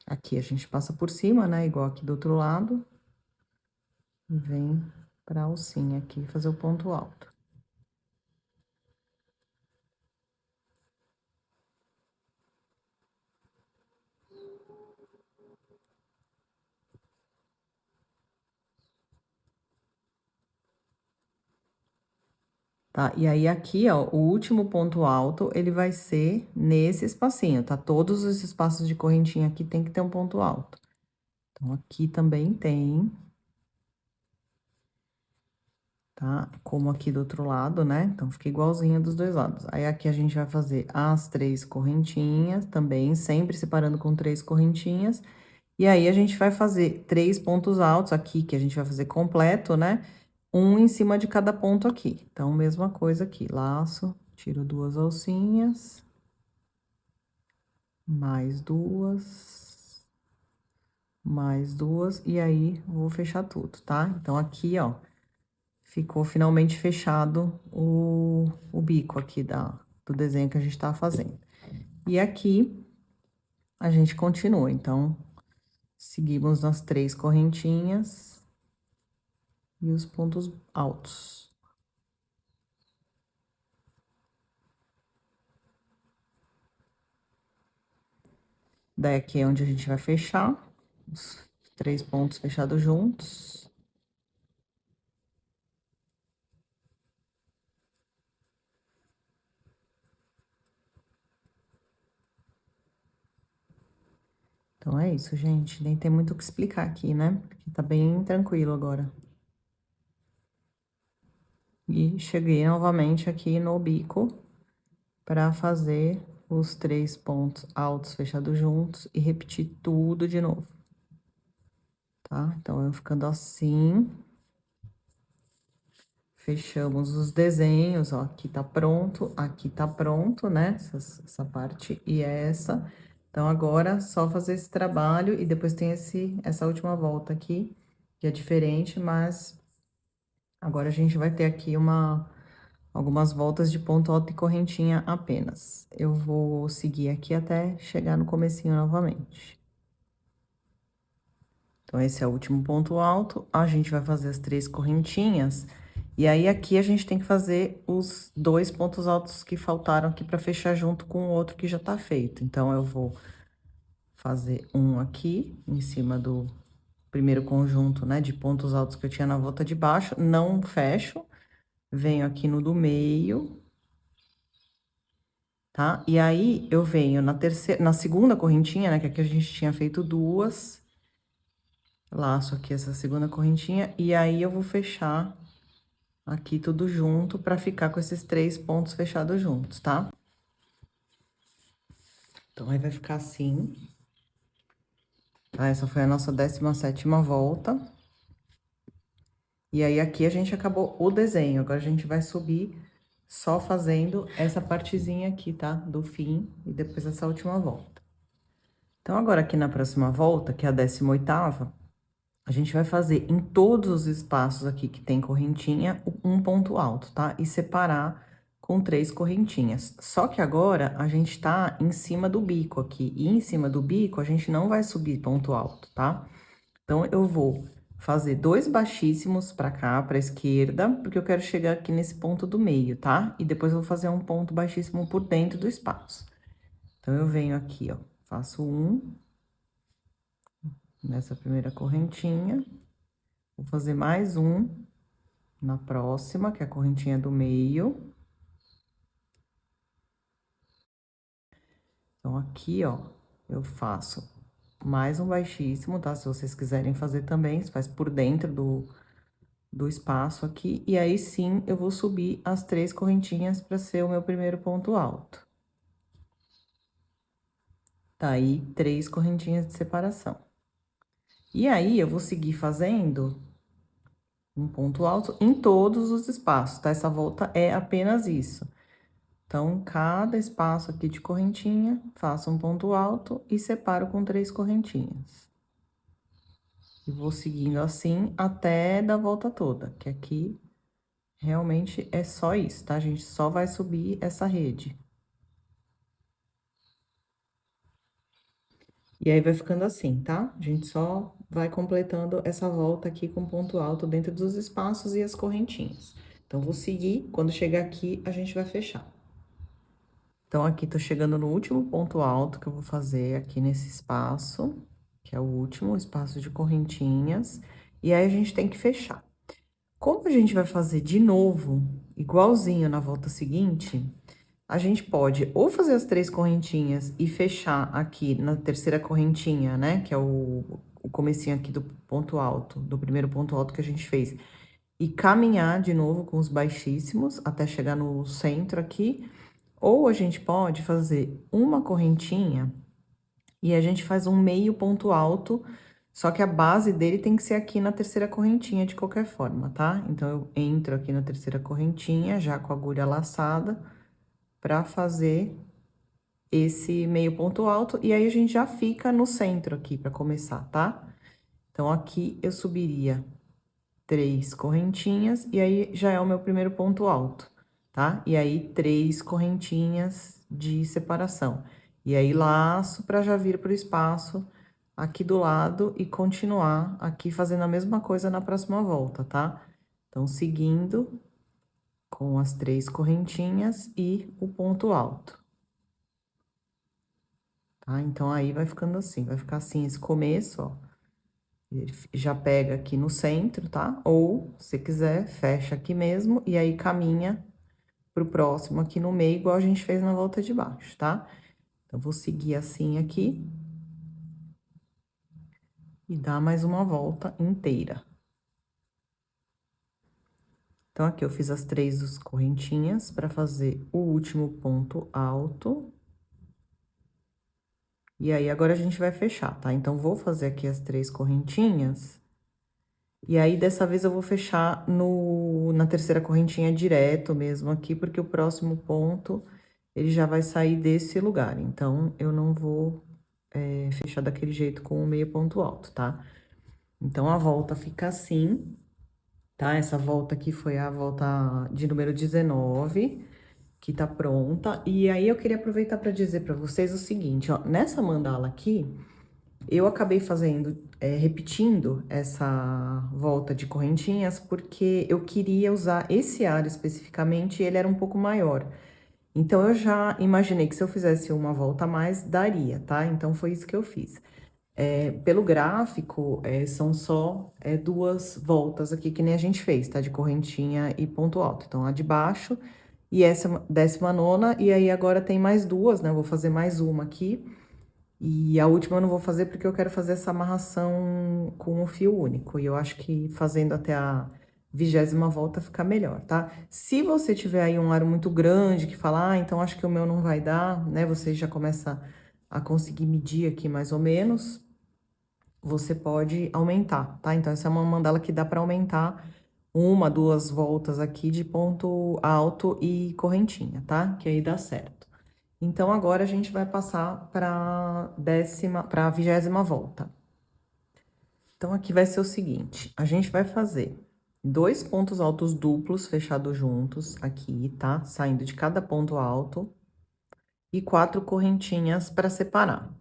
Aqui a gente passa por cima, né? Igual aqui do outro lado. E vem pra alcinha aqui fazer o ponto alto. Tá? E aí, aqui, ó, o último ponto alto, ele vai ser nesse espacinho, tá? Todos os espaços de correntinha aqui tem que ter um ponto alto. Então, aqui também tem. Tá? Como aqui do outro lado, né? Então, fica igualzinha dos dois lados. Aí, aqui a gente vai fazer as 3 correntinhas também, sempre separando com 3 correntinhas. E aí, a gente vai fazer 3 pontos altos aqui, que a gente vai fazer completo, né? Um em cima de cada ponto aqui. Então, mesma coisa aqui, laço, Tiro 2 alcinhas. Mais 2. Mais 2. E aí, vou fechar tudo, tá? Então, aqui, ó, ficou finalmente fechado o bico aqui do desenho que a gente tá fazendo. E aqui, a gente continua. Então, seguimos nas 3 correntinhas e os pontos altos. Daí, aqui é onde a gente vai fechar os 3 pontos fechados juntos. Então, é isso, gente. Nem tem muito o que explicar aqui, né? Porque tá bem tranquilo agora. E cheguei novamente aqui no bico para fazer os 3 pontos altos fechados juntos e repetir tudo de novo. Tá? Então, eu ficando assim. Fechamos os desenhos, ó, aqui tá pronto, né? Essa parte e essa. Então, agora, só fazer esse trabalho e depois tem essa última volta aqui, que é diferente, mas agora a gente vai ter aqui algumas voltas de ponto alto e correntinha apenas. Eu vou seguir aqui até chegar no comecinho novamente. Então, esse é o último ponto alto, a gente vai fazer as 3 correntinhas, e aí aqui a gente tem que fazer os 2 pontos altos que faltaram aqui pra fechar junto com o outro que já tá feito. Então, eu vou fazer um aqui, em cima do primeiro conjunto, né, de pontos altos que eu tinha na volta de baixo, não fecho, venho aqui no do meio, tá? E aí, eu venho na segunda correntinha, né, que aqui a gente tinha feito 2, laço aqui essa segunda correntinha, e aí eu vou fechar aqui tudo junto pra ficar com esses 3 pontos fechados juntos, tá? Então, aí vai ficar assim. Tá? Essa foi a nossa 17ª volta. E aí, aqui a gente acabou o desenho. Agora, a gente vai subir só fazendo essa partezinha aqui, tá? Do fim e depois essa última volta. Então, agora aqui na próxima volta, que é a 18ª, a gente vai fazer em todos os espaços aqui que tem correntinha, um ponto alto, tá? E separar com 3 correntinhas. Só que agora, a gente tá em cima do bico aqui. E em cima do bico, a gente não vai subir ponto alto, tá? Então, eu vou fazer 2 baixíssimos pra cá, pra esquerda, porque eu quero chegar aqui nesse ponto do meio, tá? E depois eu vou fazer um ponto baixíssimo por dentro do espaço. Então, eu venho aqui, ó, faço um nessa primeira correntinha, vou fazer mais um na próxima, que é a correntinha do meio. Então, aqui, ó, eu faço mais um baixíssimo, tá? Se vocês quiserem fazer também, você faz por dentro do espaço aqui. E aí, sim, eu vou subir as 3 correntinhas para ser o meu primeiro ponto alto. Tá aí, 3 correntinhas de separação. E aí, eu vou seguir fazendo um ponto alto em todos os espaços, tá? Essa volta é apenas isso. Então, cada espaço aqui de correntinha, faço um ponto alto e separo com 3 correntinhas. E vou seguindo assim até dar a volta toda, que aqui realmente é só isso, tá? A gente só vai subir essa rede. E aí, vai ficando assim, tá? A gente só vai completando essa volta aqui com ponto alto dentro dos espaços e as correntinhas. Então, vou seguir, quando chegar aqui, a gente vai fechar. Então, aqui, tô chegando no último ponto alto que eu vou fazer aqui nesse espaço, que é o último espaço de correntinhas, e aí a gente tem que fechar. Como a gente vai fazer de novo, igualzinho na volta seguinte, a gente pode ou fazer as 3 correntinhas e fechar aqui na terceira correntinha, né, que é o comecinho aqui do ponto alto, do primeiro ponto alto que a gente fez, e caminhar de novo com os baixíssimos até chegar no centro aqui. Ou a gente pode fazer uma correntinha e a gente faz um meio ponto alto, só que a base dele tem que ser aqui na terceira correntinha de qualquer forma, tá? Então, eu entro aqui na terceira correntinha, já com a agulha laçada, pra fazer esse meio ponto alto, e aí a gente já fica no centro aqui pra começar, tá? Então, aqui eu subiria 3 correntinhas, e aí já é o meu primeiro ponto alto, tá? E aí, 3 correntinhas de separação. E aí, laço pra já vir pro espaço aqui do lado e continuar aqui fazendo a mesma coisa na próxima volta, tá? Então, seguindo com as 3 correntinhas e o ponto alto. Tá? Então, aí vai ficando assim, vai ficar assim esse começo, ó. Ele já pega aqui no centro, tá? Ou, se quiser, fecha aqui mesmo e aí caminha pro próximo aqui no meio, igual a gente fez na volta de baixo, tá? Então, vou seguir assim aqui e dar mais uma volta inteira. Então, aqui eu fiz as 3 correntinhas para fazer o último ponto alto. E aí, agora a gente vai fechar, tá? Então, vou fazer aqui as 3 correntinhas. E aí, dessa vez, eu vou fechar na terceira correntinha direto mesmo aqui, porque o próximo ponto, ele já vai sair desse lugar. Então, eu não vou fechar daquele jeito com o meio ponto alto, tá? Então, a volta fica assim, tá? Essa volta aqui foi a volta de número 19, que tá pronta. E aí, eu queria aproveitar para dizer para vocês o seguinte, ó. Nessa mandala aqui, eu acabei fazendo, repetindo essa volta de correntinhas, porque eu queria usar esse ar especificamente, e ele era um pouco maior. Então, eu já imaginei que se eu fizesse uma volta a mais, daria, tá? Então, foi isso que eu fiz. Pelo gráfico, são só 2 voltas aqui, que nem a gente fez, tá? De correntinha e ponto alto. Então, a de baixo e essa 19ª, e aí agora tem mais 2, né? Eu vou fazer mais uma aqui. E a última eu não vou fazer porque eu quero fazer essa amarração com o fio único. E eu acho que fazendo até a 20ª volta fica melhor, tá? Se você tiver aí um aro muito grande que fala, ah, então acho que o meu não vai dar, né? Você já começa a conseguir medir aqui mais ou menos. Você pode aumentar, tá? Então, essa é uma mandala que dá pra aumentar 1, 2 voltas aqui de ponto alto e correntinha, tá? Que aí dá certo. Então, agora a gente vai passar para a 20ª volta. Então, aqui vai ser o seguinte, a gente vai fazer 2 pontos altos duplos fechados juntos aqui, tá? Saindo de cada ponto alto e 4 correntinhas para separar.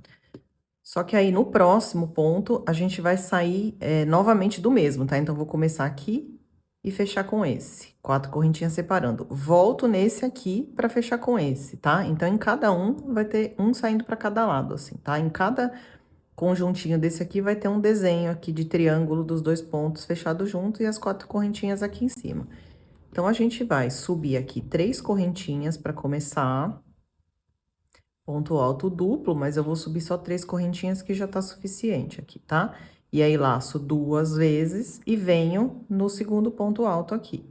Só que aí, no próximo ponto, a gente vai sair novamente do mesmo, tá? Então, vou começar aqui e fechar com esse. 4 correntinhas separando. Volto nesse aqui pra fechar com esse, tá? Então, em cada um, vai ter um saindo pra cada lado, assim, tá? Em cada conjuntinho desse aqui, vai ter um desenho aqui de triângulo dos 2 pontos fechados juntos e as 4 correntinhas aqui em cima. Então, a gente vai subir aqui 3 correntinhas pra começar. Ponto alto duplo, mas eu vou subir só 3 correntinhas que já tá suficiente aqui, tá? E aí, laço 2 vezes e venho no segundo ponto alto aqui,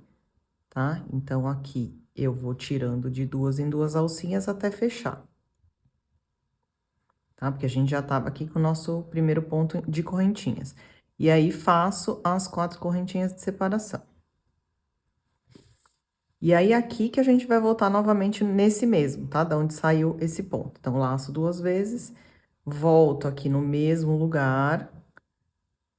tá? Então, aqui eu vou tirando de 2 em 2 alcinhas até fechar. Tá? Porque a gente já tava aqui com o nosso primeiro ponto de correntinhas. E aí, faço as 4 correntinhas de separação. E aí, aqui que a gente vai voltar novamente nesse mesmo, tá? Da onde saiu esse ponto. Então, laço 2 vezes, volto aqui no mesmo lugar,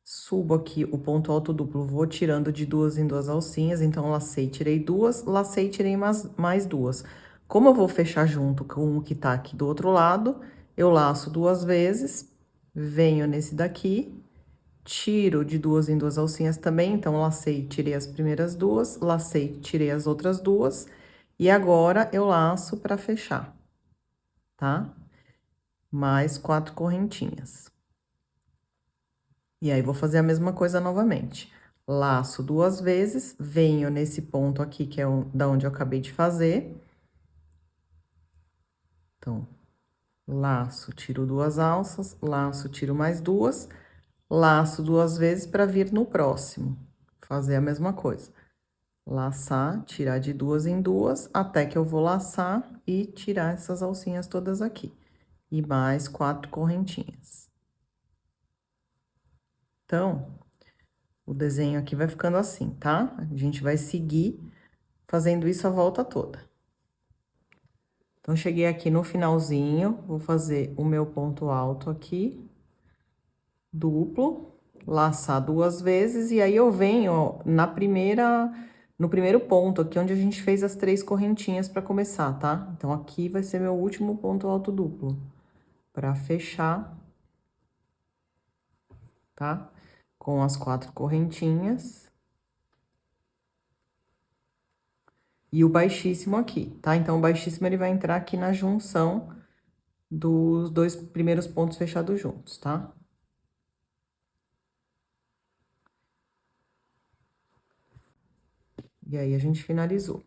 subo aqui o ponto alto duplo, vou tirando de 2 em 2 alcinhas, então, lacei, tirei 2, lacei, tirei mais 2. Como eu vou fechar junto com o que tá aqui do outro lado, eu laço 2 vezes, venho nesse daqui, tiro de 2 em 2 alcinhas também, então, lacei, tirei as primeiras 2, lacei, tirei as outras 2, e agora eu laço pra fechar, tá? Mais 4 correntinhas. E aí, vou fazer a mesma coisa novamente. Laço 2 vezes, venho nesse ponto aqui, que é da onde eu acabei de fazer. Então, laço, tiro 2 alças, laço, tiro mais 2, laço 2 vezes para vir no próximo. Fazer a mesma coisa. Laçar, tirar de 2 em 2, até que eu vou laçar e tirar essas alcinhas todas aqui. E mais 4 correntinhas. Então, o desenho aqui vai ficando assim, tá? A gente vai seguir fazendo isso a volta toda. Então, cheguei aqui no finalzinho, vou fazer o meu ponto alto aqui, duplo, laçar 2 vezes, e aí eu venho, ó, no primeiro ponto aqui, onde a gente fez as 3 correntinhas pra começar, tá? Então, aqui vai ser meu último ponto alto duplo, pra fechar, tá? Com as 4 correntinhas. E o baixíssimo aqui, tá? Então, o baixíssimo, ele vai entrar aqui na junção dos 2 primeiros pontos fechados juntos, tá? E aí, a gente finalizou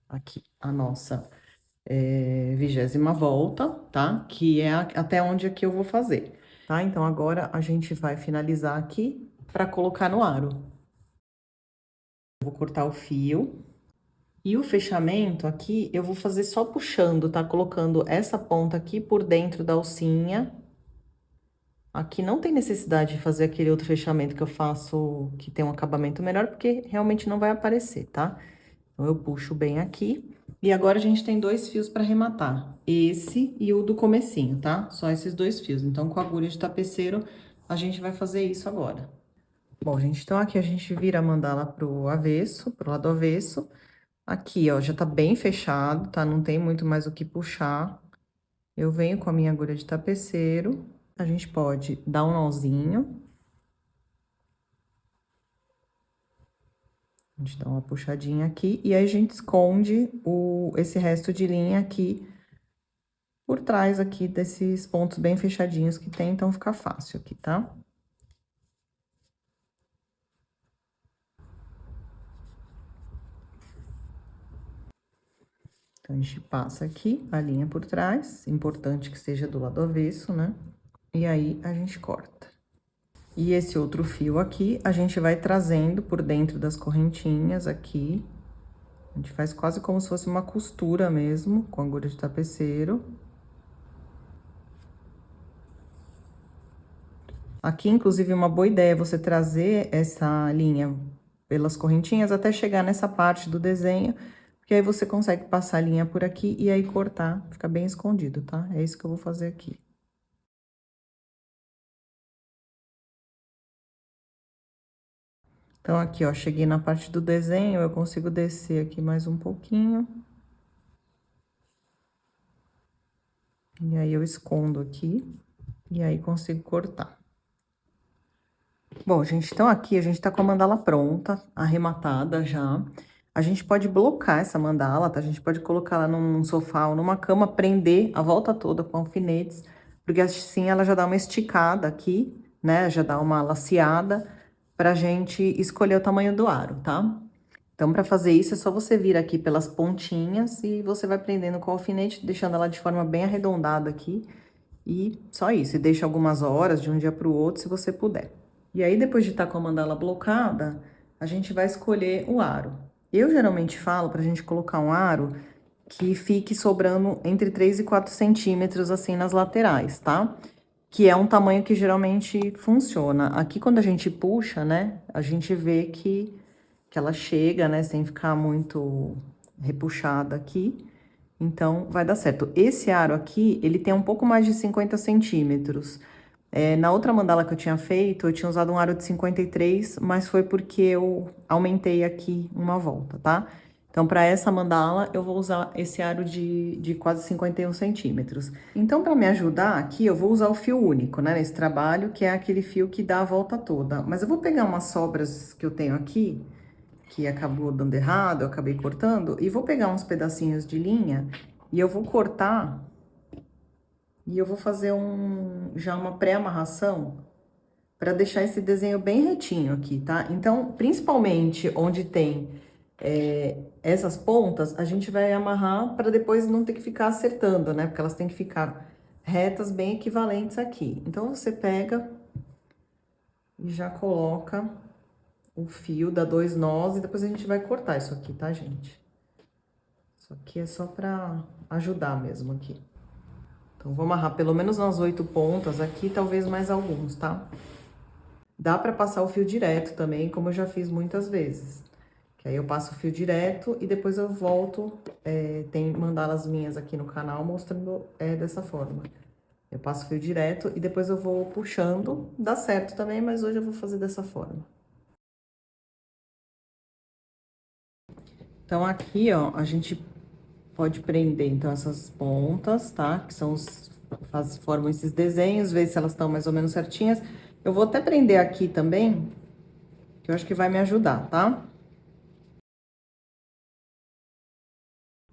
aqui a nossa 20ª volta, tá? Que é até onde aqui eu vou fazer, tá? Então, agora, a gente vai finalizar aqui pra colocar no aro. Eu vou cortar o fio. E o fechamento aqui, eu vou fazer só puxando, tá? Colocando essa ponta aqui por dentro da alcinha. Aqui não tem necessidade de fazer aquele outro fechamento que eu faço, que tem um acabamento melhor, porque realmente não vai aparecer, tá? Então, eu puxo bem aqui. E agora, a gente tem 2 fios pra arrematar. Esse e o do comecinho, tá? Só esses 2 fios. Então, com a agulha de tapeceiro, a gente vai fazer isso agora. Bom, gente, então aqui a gente vira a mandala pro avesso, pro lado avesso. Aqui, ó, já tá bem fechado, tá? Não tem muito mais o que puxar. Eu venho com a minha agulha de tapeceiro. A gente pode dar um nozinho. A gente dá uma puxadinha aqui. E aí, a gente esconde esse resto de linha aqui por trás aqui desses pontos bem fechadinhos que tem. Então, fica fácil aqui, tá? Então, a gente passa aqui a linha por trás. Importante que seja do lado avesso, né? E aí, a gente corta. E esse outro fio aqui, a gente vai trazendo por dentro das correntinhas aqui. A gente faz quase como se fosse uma costura mesmo, com agulha de tapeceiro. Aqui, inclusive, uma boa ideia é você trazer essa linha pelas correntinhas até chegar nessa parte do desenho, porque aí você consegue passar a linha por aqui e aí cortar, fica bem escondido, tá? É isso que eu vou fazer aqui. Então, aqui, ó, cheguei na parte do desenho, eu consigo descer aqui mais um pouquinho. E aí, eu escondo aqui, e aí consigo cortar. Bom, gente, então aqui a gente tá com a mandala pronta, arrematada já. A gente pode blocar essa mandala, tá? A gente pode colocar ela num sofá ou numa cama, prender a volta toda com alfinetes, porque assim ela já dá uma esticada aqui, né? Já dá uma laceada pra gente escolher o tamanho do aro, tá? Então, pra fazer isso, é só você vir aqui pelas pontinhas e você vai prendendo com o alfinete, deixando ela de forma bem arredondada aqui. E só isso, e deixa algumas horas de um dia pro outro, se você puder. E aí, depois de estar com a mandala blocada, a gente vai escolher o aro. Eu geralmente falo pra gente colocar um aro que fique sobrando entre 3 e 4 centímetros, assim, nas laterais, tá? Que é um tamanho que geralmente funciona. Aqui, quando a gente puxa, né, a gente vê que ela chega, né, sem ficar muito repuxada aqui. Então, vai dar certo. Esse aro aqui, ele tem um pouco mais de 50 centímetros. Na outra mandala que eu tinha feito, eu tinha usado um aro de 53, mas foi porque eu aumentei aqui uma volta, tá? Então, para essa mandala, eu vou usar esse aro de quase 51 centímetros. Então, para me ajudar aqui, eu vou usar o fio único, né, nesse trabalho, que é aquele fio que dá a volta toda. Mas eu vou pegar umas sobras que eu tenho aqui, que acabou dando errado, eu acabei cortando, e vou pegar uns pedacinhos de linha e eu vou cortar e eu vou fazer já uma pré-amarração para deixar esse desenho bem retinho aqui, tá? Então, principalmente onde tem essas pontas, a gente vai amarrar para depois não ter que ficar acertando, né? Porque elas têm que ficar retas bem equivalentes aqui. Então, você pega e já coloca o fio, dá 2 nós e depois a gente vai cortar isso aqui, tá, gente? Isso aqui é só pra ajudar mesmo aqui. Então, vou amarrar pelo menos nas 8 pontas aqui, talvez mais alguns, tá? Dá pra passar o fio direto também, como eu já fiz muitas vezes. Que aí eu passo o fio direto e depois eu volto, tem mandalas minhas aqui no canal mostrando dessa forma. Eu passo o fio direto e depois eu vou puxando, dá certo também, mas hoje eu vou fazer dessa forma. Então aqui, ó, a gente pode prender, então, essas pontas, tá? Que são formam esses desenhos, ver se elas estão mais ou menos certinhas. Eu vou até prender aqui também, que eu acho que vai me ajudar, tá?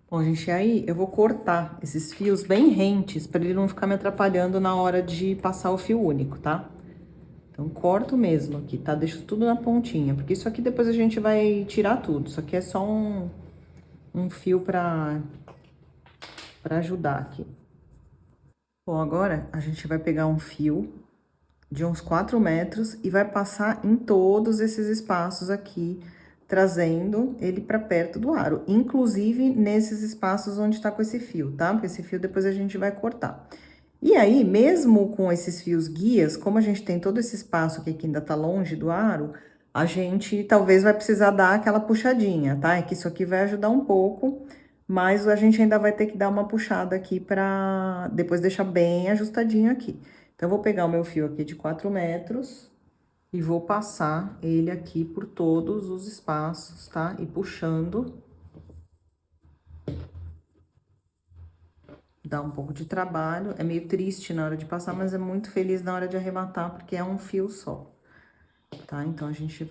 Bom, gente, aí eu vou cortar esses fios bem rentes, para ele não ficar me atrapalhando na hora de passar o fio único, tá? Então, corto mesmo aqui, tá? Deixo tudo na pontinha, porque isso aqui depois a gente vai tirar tudo. Isso aqui é só um fio pra ajudar aqui. Bom, agora a gente vai pegar um fio de uns 4 metros e vai passar em todos esses espaços aqui, trazendo ele para perto do aro, inclusive nesses espaços onde tá com esse fio, tá? Porque esse fio depois a gente vai cortar. E aí, mesmo com esses fios guias, como a gente tem todo esse espaço aqui que ainda tá longe do aro, a gente talvez vai precisar dar aquela puxadinha, tá? É que isso aqui vai ajudar um pouco, mas a gente ainda vai ter que dar uma puxada aqui pra depois deixar bem ajustadinho aqui. Então, eu vou pegar o meu fio aqui de 4 metros e vou passar ele aqui por todos os espaços, tá? E puxando. Dá um pouco de trabalho, é meio triste na hora de passar, mas é muito feliz na hora de arrematar, porque é um fio só, tá? Então, a gente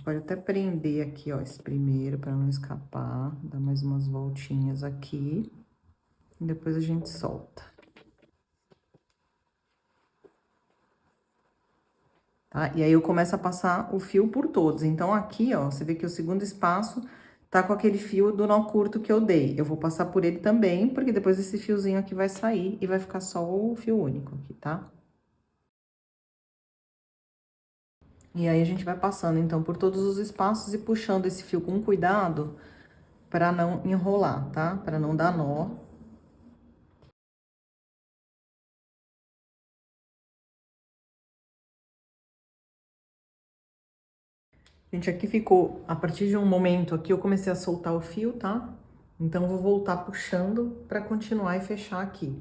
pode até prender aqui, ó, esse primeiro, pra não escapar, dar mais umas voltinhas aqui, e depois a gente solta. Tá? E aí, eu começo a passar o fio por todos. Então, aqui, ó, você vê que o segundo espaço tá com aquele fio do nó curto que eu dei. Eu vou passar por ele também, porque depois esse fiozinho aqui vai sair e vai ficar só o fio único aqui, tá? E aí, a gente vai passando, então, por todos os espaços e puxando esse fio com cuidado para não enrolar, tá? Para não dar nó. Gente, aqui ficou, a partir de um momento aqui, eu comecei a soltar o fio, tá? Então, eu vou voltar puxando para continuar e fechar aqui.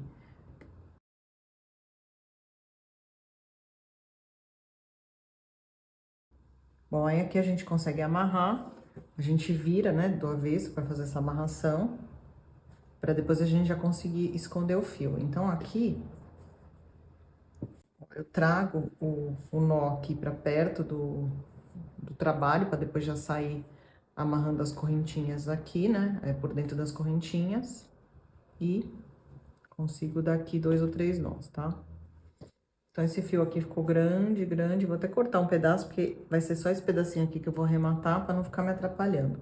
Bom, aí aqui a gente consegue amarrar, a gente vira, né, do avesso para fazer essa amarração, para depois a gente já conseguir esconder o fio. Então, aqui, eu trago o nó aqui para perto do trabalho, para depois já sair amarrando as correntinhas aqui, né, por dentro das correntinhas, e consigo dar aqui 2 ou 3 nós, tá? Então, esse fio aqui ficou grande, grande. Vou até cortar um pedaço, porque vai ser só esse pedacinho aqui que eu vou arrematar para não ficar me atrapalhando.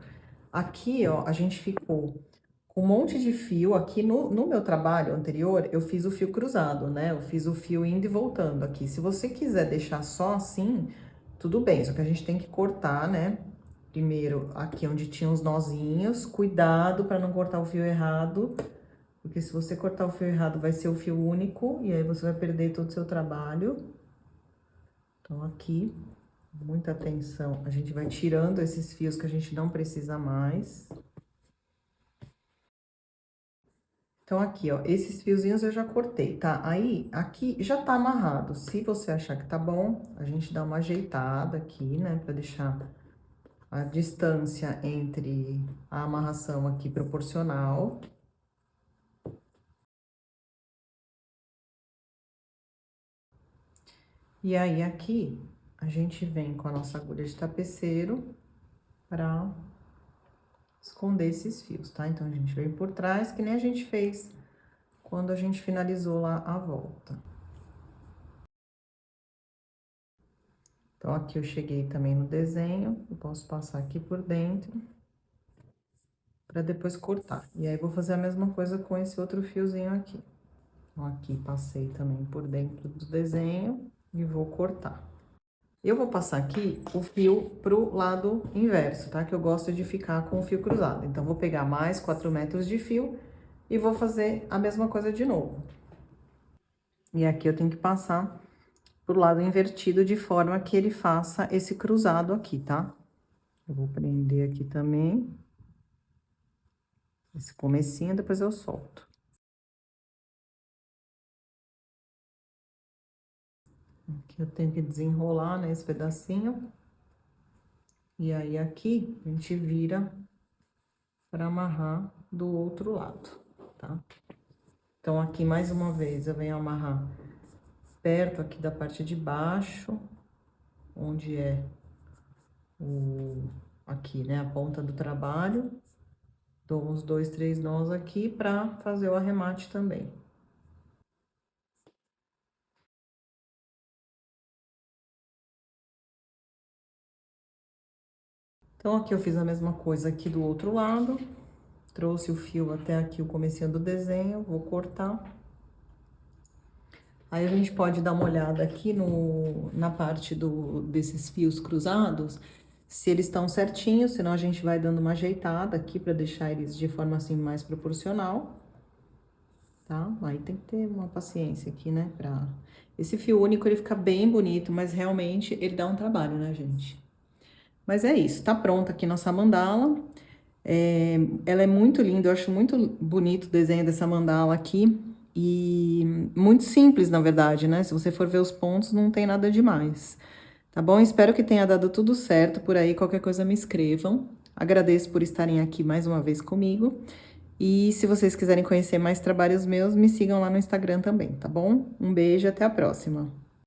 Aqui, ó, a gente ficou com um monte de fio. Aqui no meu trabalho anterior, eu fiz o fio cruzado, né? Eu fiz o fio indo e voltando aqui. Se você quiser deixar só assim, tudo bem. Só que a gente tem que cortar, né? Primeiro, aqui onde tinha os nozinhos. Cuidado para não cortar o fio errado. Porque se você cortar o fio errado, vai ser o fio único, e aí você vai perder todo o seu trabalho. Então, aqui, muita atenção. A gente vai tirando esses fios que a gente não precisa mais. Então, aqui, ó, esses fiozinhos eu já cortei, tá? Aí, aqui já tá amarrado. Se você achar que tá bom, a gente dá uma ajeitada aqui, né? Pra deixar a distância entre a amarração aqui proporcional. E aí, aqui, a gente vem com a nossa agulha de tapeceiro pra esconder esses fios, tá? Então, a gente vem por trás, que nem a gente fez quando a gente finalizou lá a volta. Então, aqui eu cheguei também no desenho, eu posso passar aqui por dentro, pra depois cortar. E aí, vou fazer a mesma coisa com esse outro fiozinho aqui. Então, aqui passei também por dentro do desenho e vou cortar. Eu vou passar aqui o fio pro lado inverso, tá? Que eu gosto de ficar com o fio cruzado. Então, vou pegar mais 4 metros de fio e vou fazer a mesma coisa de novo. E aqui eu tenho que passar pro lado invertido de forma que ele faça esse cruzado aqui, tá? Eu vou prender aqui também. Esse comecinho, depois eu solto. Aqui eu tenho que desenrolar, né, esse pedacinho. E aí, aqui, a gente vira para amarrar do outro lado, tá? Então, aqui, mais uma vez, eu venho amarrar perto aqui da parte de baixo, onde é aqui, né, a ponta do trabalho. Dou uns 2, 3 nós aqui pra fazer o arremate também. Então, aqui eu fiz a mesma coisa aqui do outro lado. Trouxe o fio até aqui, o comecinho do desenho, vou cortar. Aí, a gente pode dar uma olhada aqui na parte desses fios cruzados, se eles estão certinhos, senão a gente vai dando uma ajeitada aqui pra deixar eles de forma assim mais proporcional, tá? Aí tem que ter uma paciência aqui, né, Esse fio único, ele fica bem bonito, mas realmente ele dá um trabalho, né, gente? Mas é isso, tá pronta aqui nossa mandala. Ela é muito linda, eu acho muito bonito o desenho dessa mandala aqui. E muito simples, na verdade, né? Se você for ver os pontos, não tem nada demais. Tá bom? Espero que tenha dado tudo certo por aí. Qualquer coisa me escrevam. Agradeço por estarem aqui mais uma vez comigo. E se vocês quiserem conhecer mais trabalhos meus, me sigam lá no Instagram também, tá bom? Um beijo e até a próxima.